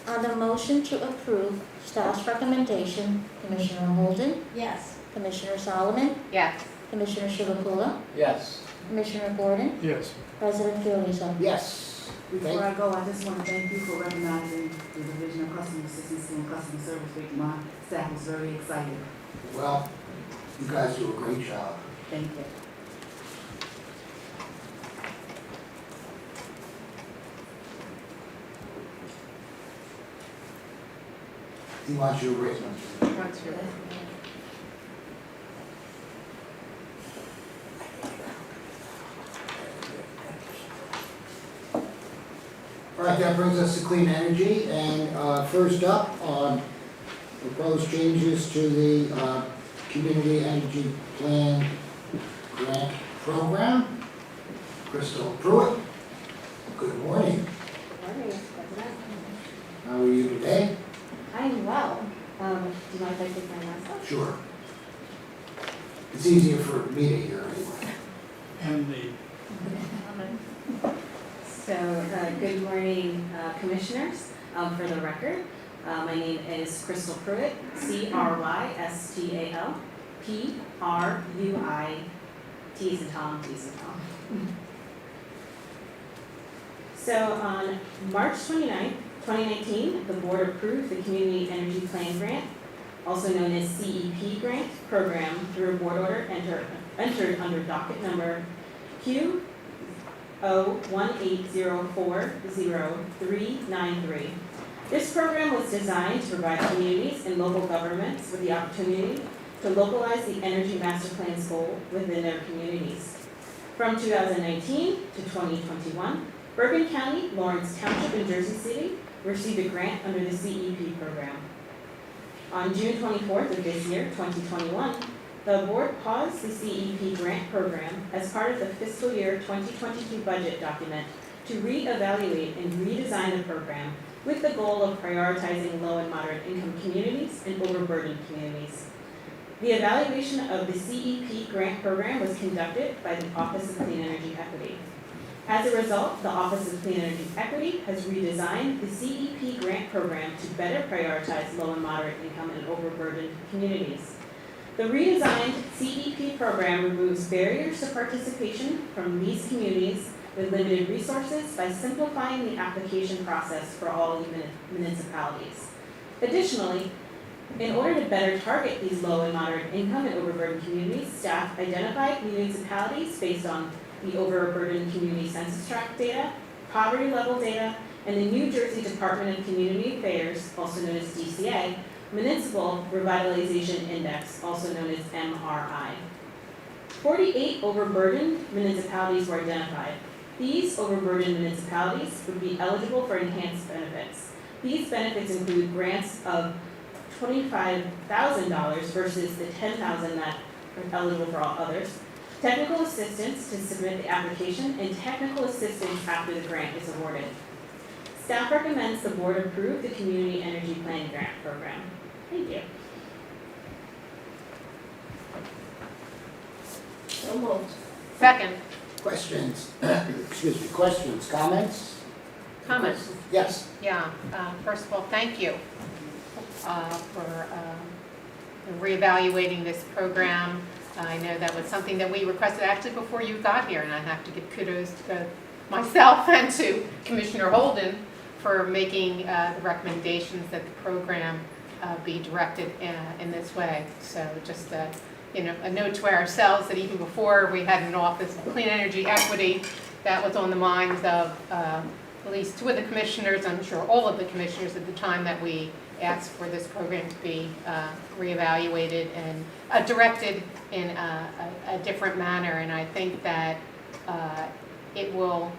On the motion to approve staff's recommendation, Commissioner Holden, Yes. Commissioner Solomon, Yes. Commissioner Chivapula, Yes. Commissioner Gordon, Yes. President Fiordaliso. Yes. Before I go, I just want to thank you for recognizing the Division of Customer Assistance and Customer Service Week. My staff was very excited. Well, you guys do a great job. Thank you. He wants you written. What's your? All right, that brings us to clean energy, and first up, proposed changes to the Community Energy Plan Grant Program. Crystal Pruitt, good morning. Morning, President. How are you today? I'm well. Do you mind if I take my mask off? Sure. It's easier for me to hear anyway. And the So, good morning, Commissioners. For the record, my name is Crystal Pruitt, Crystal, Pruit, T as in Tom, T as in Tom. So, on March 29th, 2019, the board approved the Community Energy Plan Grant, also known as CEP Grant Program, through a board order entered under docket number Q 018040393. This program was designed to provide communities and local governments with the opportunity to localize the Energy Master Plan's goal within their communities. From 2019 to 2021, Bergen County, Lawrence Township, and Jersey City received a grant under the CEP program. On June 24th of this year, 2021, the board paused the CEP grant program as part of the fiscal year 2022 budget document to reevaluate and redesign the program with the goal of prioritizing low and moderate income communities and overburdened communities. The evaluation of the CEP grant program was conducted by the Office of Clean Energy Equity. As a result, the Office of Clean Energy Equity has redesigned the CEP grant program to better prioritize low and moderate income and overburdened communities. The redesigned CEP program removes barriers to participation from these communities with limited resources by simplifying the application process for all municipalities. Additionally, in order to better target these low and moderate income and overburdened communities, staff identified municipalities based on the overburdened community census tract data, poverty level data, and the New Jersey Department of Community Affairs, also known as DCA, Municipal Revitalization Index, also known as MRI. 48 overburdened municipalities were identified. These overburdened municipalities would be eligible for enhanced benefits. These benefits include grants of $25,000 versus the $10,000 that are eligible for all others, technical assistance to submit the application, and technical assistance after the grant is awarded. Staff recommends the board approve the Community Energy Plan Grant Program. Thank you. So moved. Second. Questions? Excuse me, questions, comments? Comments? Yes. Yeah, first of all, thank you for reevaluating this program. I know that was something that we requested actually before you got here, and I have to give kudos to myself and to Commissioner Holden for making the recommendations that the program be directed in this way. So just a note to ourselves that even before we had an Office of Clean Energy Equity, that was on the minds of at least two of the commissioners, I'm sure all of the commissioners at the time that we asked for this program to be reevaluated and directed in a different manner. And I think that it will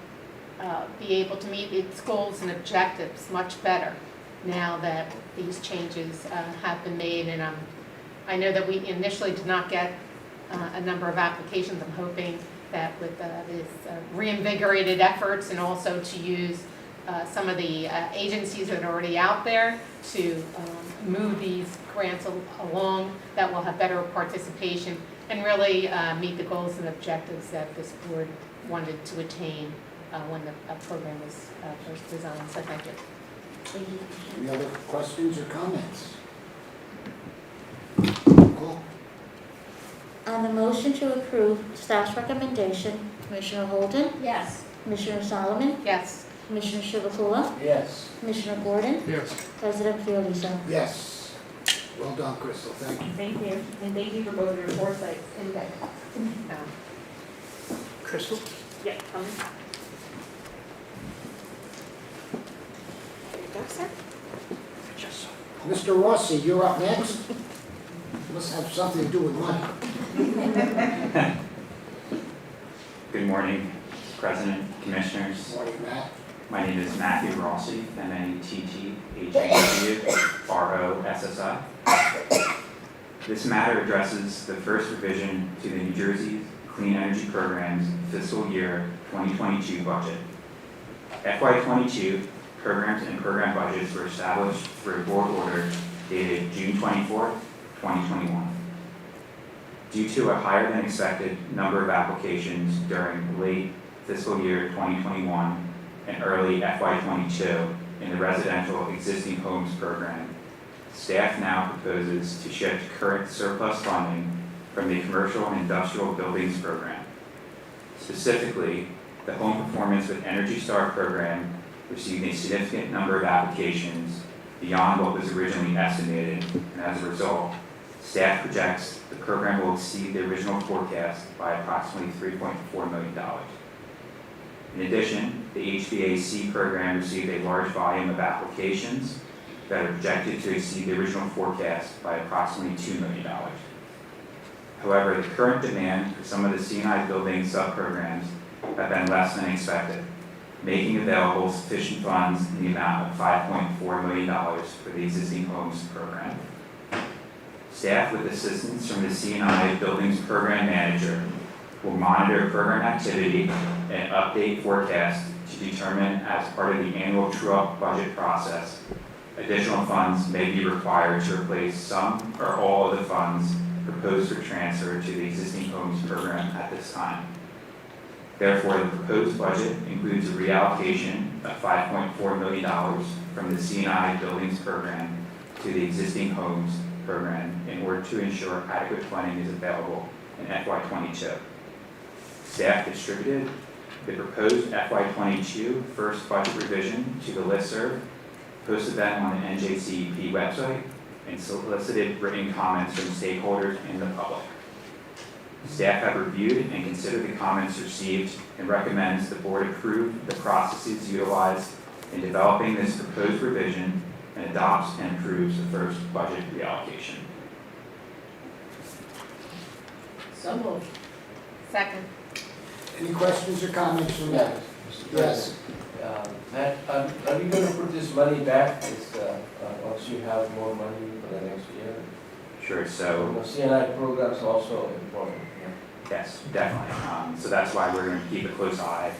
be able to meet its goals and objectives much better now that these changes have been made. And I know that we initially did not get a number of applications. I'm hoping that with this reinvigorated efforts and also to use some of the agencies that are already out there to move these grants along, that will have better participation and really meet the goals and objectives that this board wanted to attain when the program was first designed. So thank you. Thank you. Any other questions or comments? Cool. On the motion to approve staff's recommendation, Commissioner Holden, Yes. Commissioner Solomon, Yes. Commissioner Chivukula, Yes. Commissioner Gordon, Yes. President Fiordaliso. Yes. Well done, Crystal, thank you. Thank you, and thank you for both your foresight and guidance. Crystal? Yeah, come. There you go, sir. Mr. Rossi, you're up next. Must have something to do with money. Good morning, President, Commissioners. Morning, Matt. My name is Matthew Rossi, M-A-T-T-H-A-W-R-O-S-S-I. This matter addresses the first revision to the New Jersey Clean Energy Program's fiscal year 2022 budget. FY22 programs and program budgets were established through a board order dated June 24th, 2021. Due to a higher than expected number of applications during late fiscal year 2021 and early FY22 in the residential existing homes program, staff now proposes to shift current surplus funding from the commercial and industrial buildings program. Specifically, the Home Performance with Energy Star program received a significant number of applications beyond what was originally estimated, and as a result, staff projects the program will exceed the original forecast by approximately $3.4 million. In addition, the HVAC program received a large volume of applications that are projected to exceed the original forecast by approximately $2 million. However, the current demand for some of the C&I building sub-programs have been less than expected, making available sufficient funds in the amount of $5.4 million for the existing homes program. Staff, with assistance from the C&I Buildings Program Manager, will monitor program activity and update forecasts to determine, as part of the annual true-up budget process, additional funds may be required to replace some or all of the funds proposed for transfer to the existing homes program at this time. Therefore, the proposed budget includes a reallocation of $5.4 million from the C&I Buildings Program to the existing homes program in order to ensure adequate funding is available in FY22. Staff distributed the proposed FY22 first budget revision to the listserv, posted them on the NJCEP website, and solicited written comments from stakeholders and the public. Staff have reviewed and considered the comments received and recommends the board approve the processes utilized in developing this proposed revision and adopts and approves the first budget reallocation. So moved. Second. Any questions or comments from that? Yes. Matt, are you going to put this money back once you have more money for the next year? Sure, so C&I programs are also important. yes, definitely. So that's why we're going to keep a close eye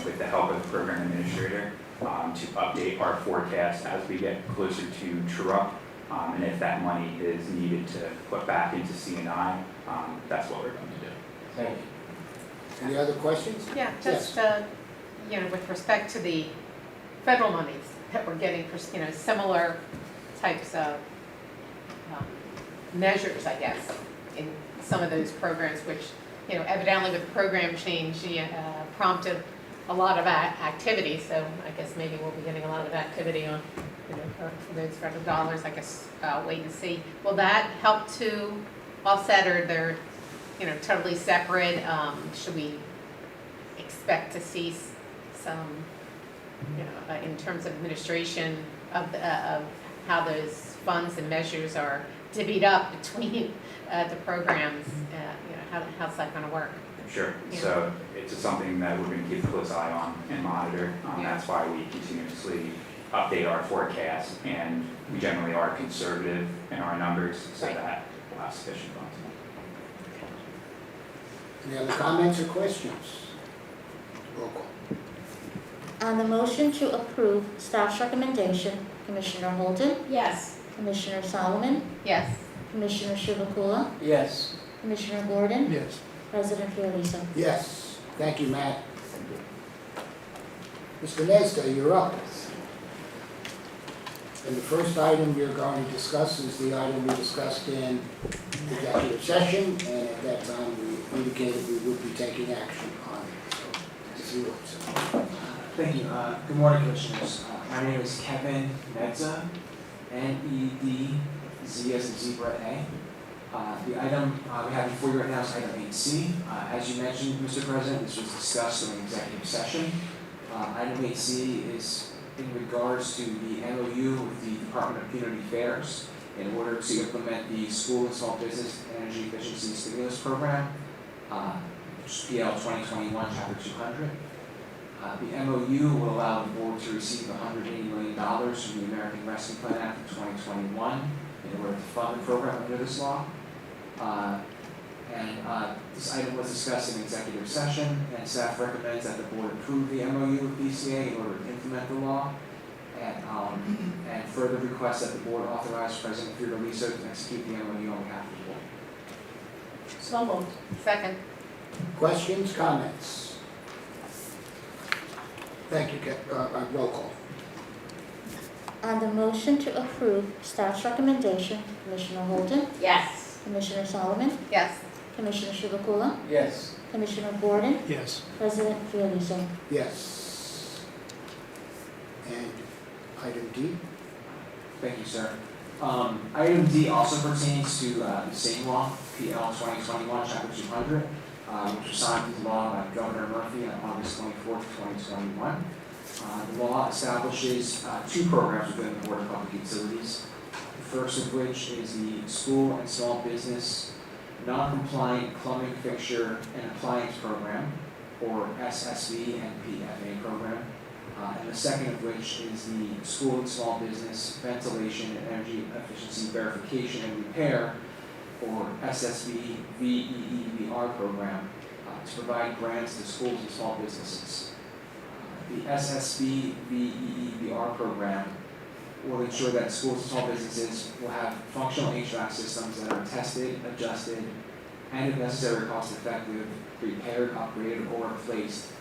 with the help of the program administrator to update our forecast as we get closer to true-up. And if that money is needed to put back into C&I, that's what we're going to do. Thank you. Any other questions? Yeah, just, with respect to the federal monies that we're getting for, similar types of measures, I guess, in some of those programs, which, evidently with the program change, prompted a lot of activity. So I guess maybe we'll be getting a lot of activity on, for those federal dollars. I guess wait and see. Will that help to offset, or they're, totally separate? Should we expect to see some, in terms of administration of how those funds and measures are divvied up between the programs? How's that going to work? Sure. Yeah. So it's something that we're going to keep a close eye on and monitor. That's why we continuously update our forecast, and we generally are conservative in our numbers so that we'll have sufficient funds. Any other comments or questions? Roll call. On the motion to approve staff's recommendation, Commissioner Holden, Yes. Commissioner Solomon, Yes. Commissioner Chivukula, Yes. Commissioner Gordon, Yes. President Fiordaliso. Yes. Thank you, Matt. Mr. Nestor, you're up. And the first item you're going to discuss is the item we discussed in executive session, and at that time we indicated we would be taking action on it. So, as you would, sir. Thank you. Good morning, Commissioners. My name is Kevin Nedza, N-E-D-Z as in zebra A. The item we have before you right now is item 8C. As you mentioned, Mr. President, this was discussed during executive session. Item 8C is in regards to the MOU with the Department of Community Affairs in order to implement the School and Small Business Energy Efficiency Stimulus Program, which is PL 2021, Chapter 200. The MOU will allow the board to receive $180 million from the American Rescue Plan Act of 2021 in order to fund the program under this law. This item was discussed in executive session, and staff recommends that the board approve the MOU with BCA in order to implement the law, and further request that the board authorize President Fiordaliso to execute the MOU on behalf of the board. So moved. Second. Questions, comments? Thank you, roll call. On the motion to approve staff's recommendation, Commissioner Holden, Yes. Commissioner Solomon, Yes. Commissioner Chivukula, Yes. Commissioner Gordon, Yes. President Fiordaliso. Yes. And item D? Thank you, sir. Item D also pertains to the same law, PL 2021, Chapter 200. which was signed into law by Governor Murphy on August 24th, 2021. The law establishes two programs within the Board of Public Utilities. The first of which is the School and Small Business Non-Compliant Plumbing Fixture and Appliance Program, or SSB and PFA program. And the second of which is the School and Small Business Ventilation and Energy Efficiency Verification and Repair, or SSB VEEVR program, to provide grants to schools and small businesses. The SSB VEEVR program will ensure that schools and small businesses will have functional HVAC systems that are tested, adjusted, and if necessary, cost-effective, repaired, upgraded, or replaced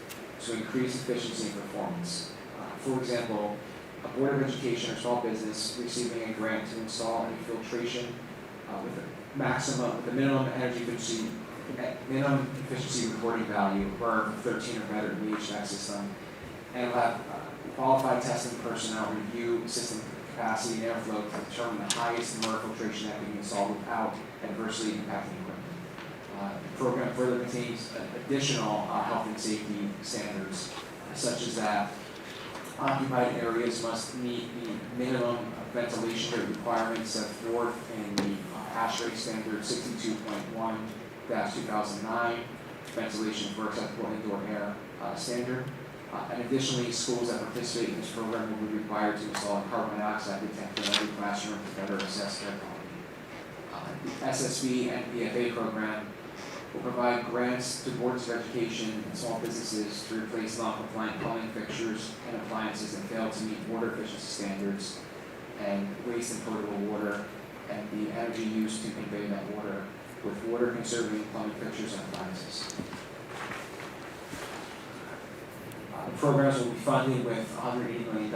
to increase efficiency and performance. For example, a Board of Education or small business receiving a grant to install an filtration with a minimum efficiency reporting value or 13 or better in the HVAC system, and will have qualified testing personnel review system capacity and airflow to determine the highest number of filtration that can be installed without adversely impacting equipment. The program further contains additional health and safety standards, such as that occupied areas must meet the minimum ventilation rate requirements set forth in the ASHRAE standard 62.1-2009, ventilation for acceptable indoor air standard. And additionally, schools that participate in this program will be required to install a carbon monoxide detector in every classroom to better assess air quality. The SSB and PFA program will provide grants to boards of education and small businesses to replace non-compliant plumbing fixtures and appliances that fail to meet water efficiency standards and waste and potable water and the energy used to convey that water with water-conserving plumbing fixtures and appliances. The programs will be funded with $180 million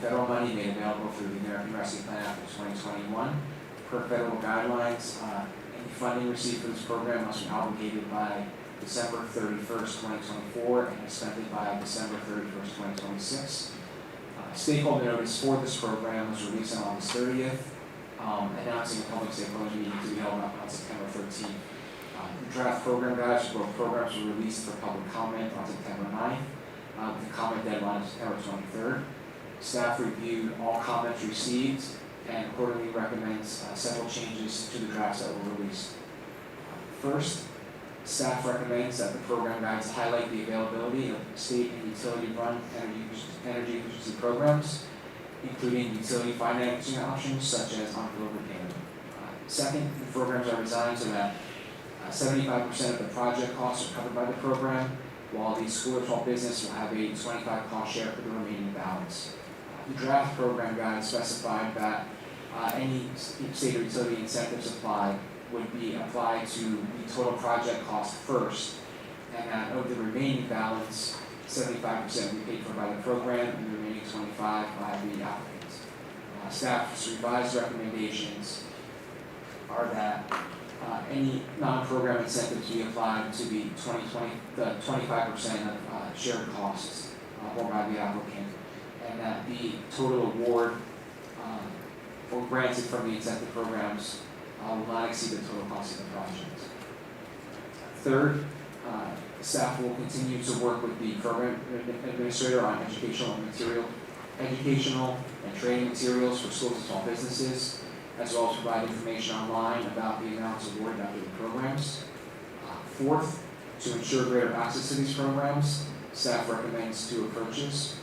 federal money made available through the American Rescue Plan Act of 2021. Per federal guidelines, any funding received for this program must be obligated by December 31st, 2024 and expended by December 31st, 2026. Stakeholder notice for this program was released on August 30th, announcing a public stakeholder meeting to be held on September 13th. The draft program guides for both programs were released for public comment on September 9th. The comment deadline is September 23rd. Staff reviewed all comments received and accordingly recommends several changes to the drafts that were released. First, staff recommends that the program guides highlight the availability of state and utility-run energy efficiency programs, including utility financing options such as envelope repayment. Second, the programs are designed so that 75% of the project costs are covered by the program, while the school or small business will have a 25% cost share for the remaining balance. The draft program guide specified that any state or utility incentives applied would be applied to the total project cost first, and that of the remaining balance, 75% will be paid for by the program and the remaining 25% by the applicants. Staff's revised recommendations are that any non-program incentives be applied to be 25% of shared costs borne by the applicant, and that the total award or granted from the incentive programs will not exceed the total cost of the project. Third, staff will continue to work with the program administrator on educational and training materials for schools and small businesses, as well as provide information online about the amounts awarded under the programs. Fourth, to ensure greater access to these programs, staff recommends two approaches.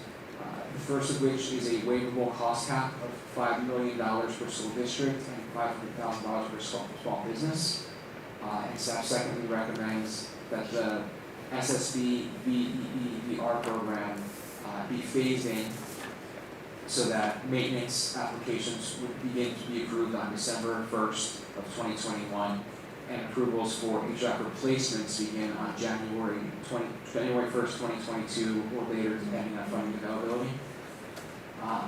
The first of which is a waivable cost cap of $5 million per school district and $500,000 per small business. And staff secondly recommends that the SSB VEEVR program be phased in so that maintenance applications would begin to be approved on December 1st of 2021, and approvals for HVAC replacements begin on January 1st, 2022, or later, depending on funding availability.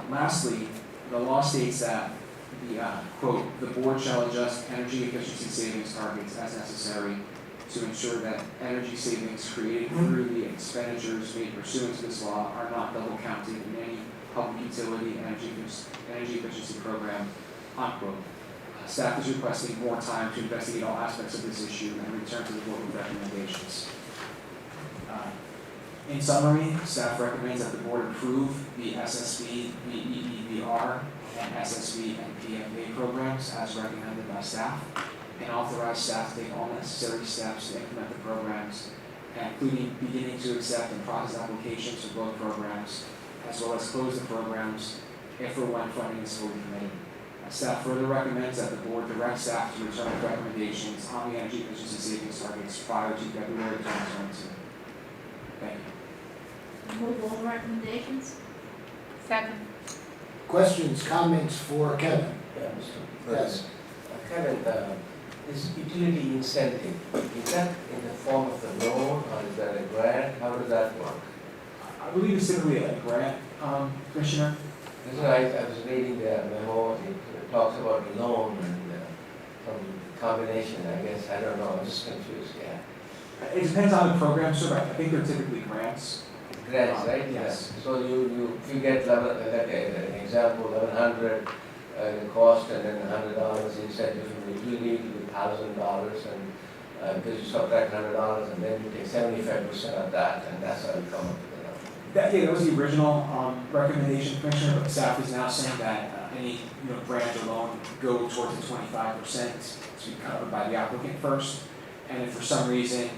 Lastly, the law states that quote, the board shall adjust energy efficiency savings targets as necessary to ensure that energy savings created through the expenditures made pursuant to this law are not double counted in any public utility energy efficiency program, unquote. Staff is requesting more time to investigate all aspects of this issue and return to the board with recommendations. In summary, staff recommends that the board approve the SSB, VEEVR, and SSB and PFA programs as recommended by staff, and authorize staff to take all necessary steps to implement the programs, including beginning to accept and process applications for both programs, as well as close the programs if or when funding is fully committed. Staff further recommends that the board direct staff to return with recommendations on the energy efficiency savings targets prior to February 2022. Thank you. Move all recommendations. Second. Questions, comments for Kevin? Yeah, Mr. Yes. President. Kevin, this utility incentive, is that in the form of the loan or is that a grant? How does that work? I believe it's typically a grant, Commissioner. This is, I was reading the memo, it talks about the loan and some combination, I guess, I don't know, I'm just confused, yeah. It depends on the program, sir, but I think they're typically grants. Grants, right? Yes. Yeah. So if you get an example, 1,100 the cost and then $100 incentive from the utility to be $1,000 and because you subtract $100 and then you take 75% of that and that's how you come up with the number. That was the original recommendation, Commissioner, but staff is now saying that any grant or loan go towards the 25% to be covered by the applicant first. And if for some reason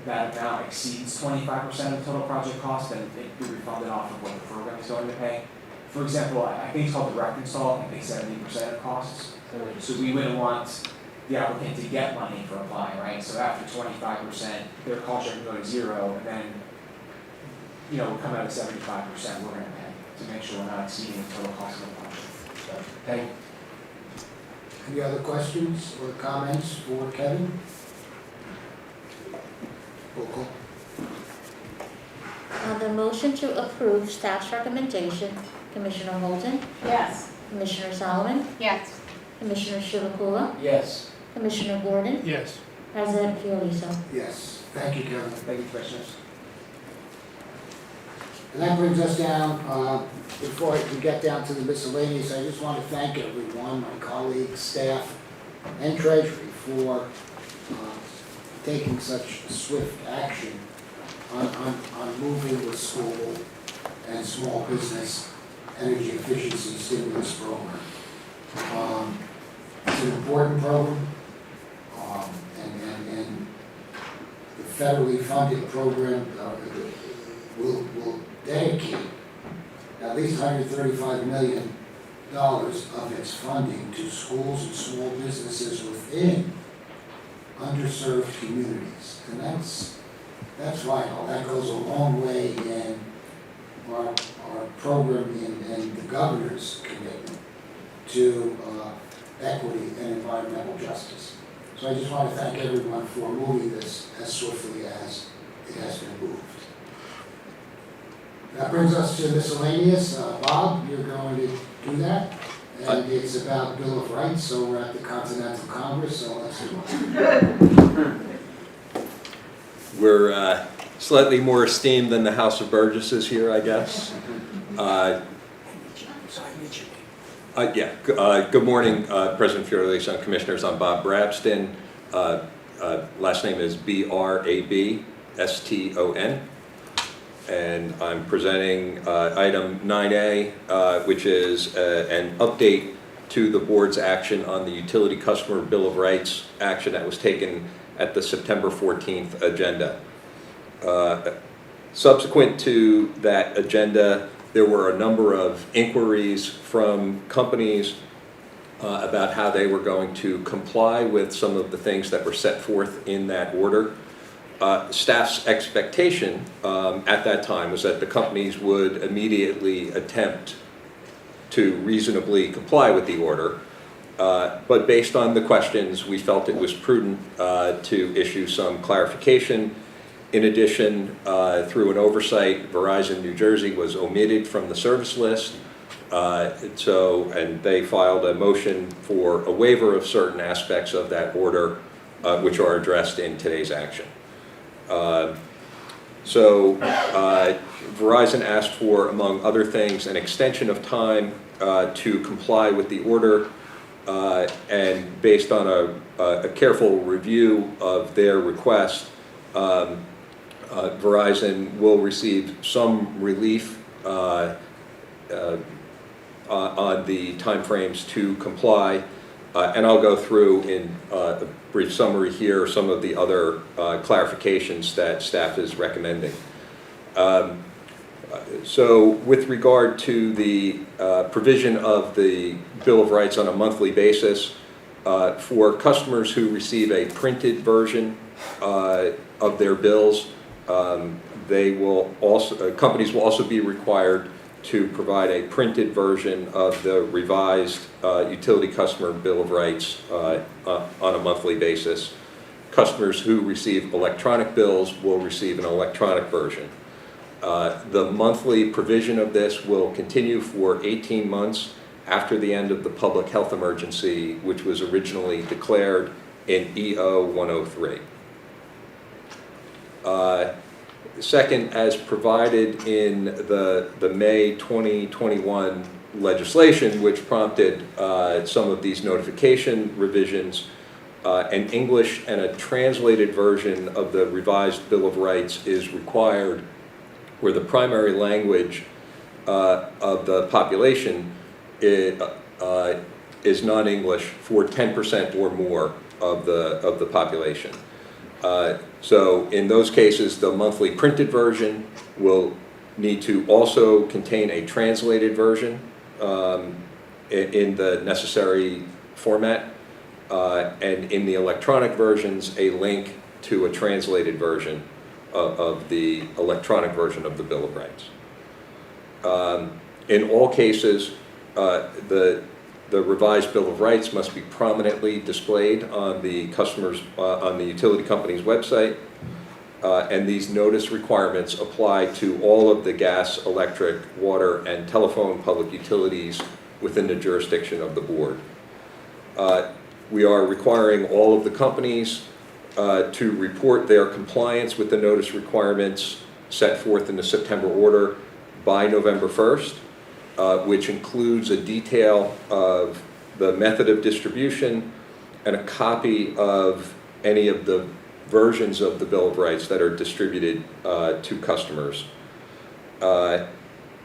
that amount exceeds 25% of total project cost, then it will be refunded off of what the program is going to pay. For example, I think it's called the direct install, I think 70% of costs. So we wouldn't want the applicant to get money for applying, right? So after 25%, their cost share can go to zero, and then, we'll come out at 75% we're gonna pay to make sure we're not exceeding the total cost of the project. So, thank you. Any other questions or comments for Kevin? Roll call. On the motion to approve staff's recommendation, Commissioner Holden, Yes. Commissioner Solomon, Yes. Commissioner Chivukula, Yes. Commissioner Gordon, Yes. President Fiordaliso. Yes, thank you, Kevin. Thank you, Commissioners. And that brings us down, before I can get down to the miscellaneous, I just want to thank everyone, my colleagues, staff, and Treasury for taking such swift action on moving the school and small business energy efficiency stimulus program. It's an important program, and the federally funded program will dedicate at least $135 million of its funding to schools and small businesses within underserved communities. And that's vital. That goes a long way in our program and the governor's commitment to equity and environmental justice. So I just want to thank everyone for moving this as swiftly as it has been moved. That brings us to miscellaneous. Bob, you're going to do that. And it's about Bill of Rights, so we're at the Continental Congress, so let's do it. We're slightly more esteemed than the House of Burgesses here, I guess. Good morning, President Fiordaliso and Commissioners. I'm Bob Brabston. Last name is Brabston. And I'm presenting item 9A, which is an update to the board's action on the Utility Customer Bill of Rights action that was taken at the September 14th agenda. Subsequent to that agenda, there were a number of inquiries from companies about how they were going to comply with some of the things that were set forth in that order. Staff's expectation at that time was that the companies would immediately attempt to reasonably comply with the order. But based on the questions, we felt it was prudent to issue some clarification. In addition, through an oversight, Verizon New Jersey was omitted from the service list. And they filed a motion for a waiver of certain aspects of that order, which are addressed in today's action. Verizon asked for, among other things, an extension of time to comply with the order And based on a careful review of their request, Verizon will receive some relief on the timeframes to comply. And I'll go through in a brief summary here some of the other clarifications that staff is recommending. So with regard to the provision of the Bill of Rights on a monthly basis, for customers who receive a printed version of their bills, companies will also be required to provide a printed version of the revised utility customer Bill of Rights on a monthly basis. Customers who receive electronic bills will receive an electronic version. The monthly provision of this will continue for 18 months after the end of the public health emergency, which was originally declared in EO 103. Second, as provided in the May 2021 legislation, which prompted some of these notification revisions, an English and a translated version of the revised Bill of Rights is required where the primary language of the population is non-English for 10% or more of the population. So in those cases, the monthly printed version will need to also contain a translated version in the necessary format, and in the electronic versions, a link to a translated version of the electronic version of the Bill of Rights. In all cases, the revised Bill of Rights must be prominently displayed on the on the utility company's website, and these notice requirements apply to all of the gas, electric, water, and telephone public utilities within the jurisdiction of the board. We are requiring all of the companies to report their compliance with the notice requirements set forth in the September order by November 1st. Which includes a detail of the method of distribution and a copy of any of the versions of the Bill of Rights that are distributed to customers,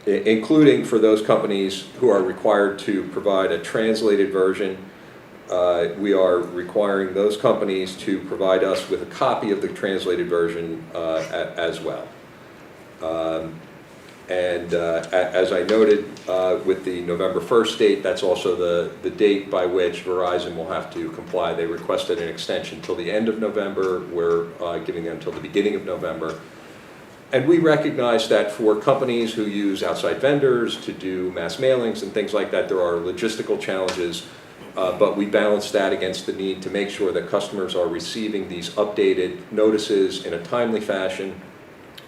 including for those companies who are required to provide a translated version. We are requiring those companies to provide us with a copy of the translated version as well. And as I noted, with the November 1st date, that's also the date by which Verizon will have to comply. They requested an extension till the end of November. We're giving them until the beginning of November. And we recognize that for companies who use outside vendors to do mass mailings and things like that, there are logistical challenges, but we balance that against the need to make sure that customers are receiving these updated notices in a timely fashion.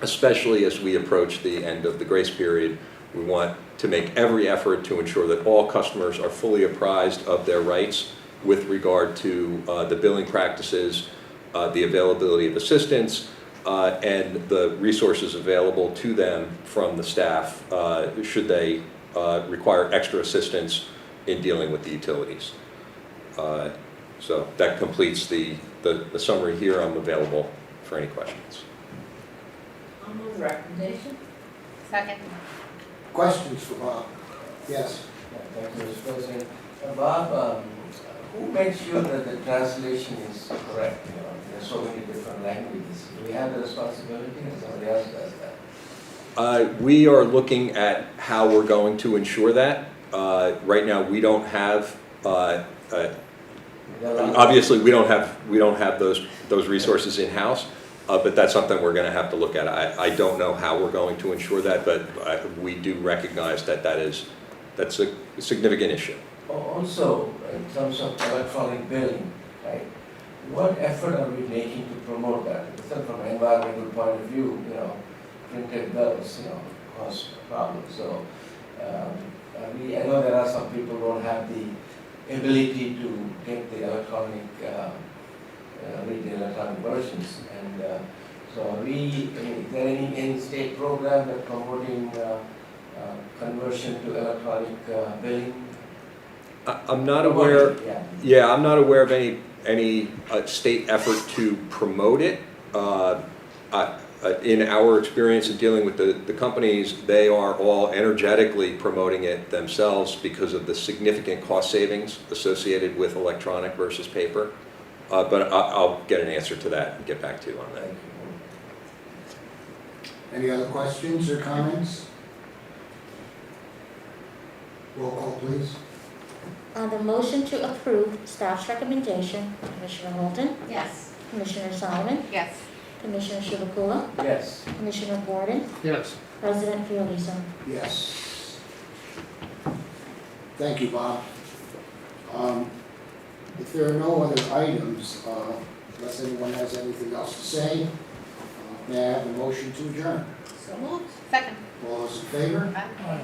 Especially as we approach the end of the grace period, we want to make every effort to ensure that all customers are fully apprised of their rights with regard to the billing practices, the availability of assistance, and the resources available to them from the staff should they require extra assistance in dealing with the utilities. So that completes the summary here. I'm available for any questions. I'll move the recommendation. Second. Questions for Bob? Yes. Thank you, Mr. President. Bob, who makes sure that the translation is correct? You know, there's so many different languages. Do we have the responsibility, or somebody else does that? We are looking at how we're going to ensure that. Right now, we don't have. Obviously, we don't have those resources in house. But that's something we're going to have to look at. I don't know how we're going to ensure that, but we do recognize that that's a significant issue. Also, in terms of electronic billing, right? What effort are we making to promote that? From an environmental point of view, you know, printed bills, you know, cause problems. So I know there are some people who don't have the ability to get the electronic. Read the electronic versions, and so is there any state program that promoting conversion to electronic billing? I'm not aware, Yeah. yeah, I'm not aware of any state effort to promote it. In our experience in dealing with the companies, they are all energetically promoting it themselves because of the significant cost savings associated with electronic versus paper. But I'll get an answer to that and get back to you on that. Thank you. Any other questions or comments? Roll call, please. On the motion to approve staff's recommendation, Commissioner Holden, Yes. Commissioner Solomon, Yes. Commissioner Chivukula, Yes. Commissioner Gordon, Yes. President Fiordaliso. Yes. Thank you, Bob. If there are no other items, unless anyone has anything else to say, may I have a motion to adjourn? So moved. Second. All those in favor? Aye. Aye.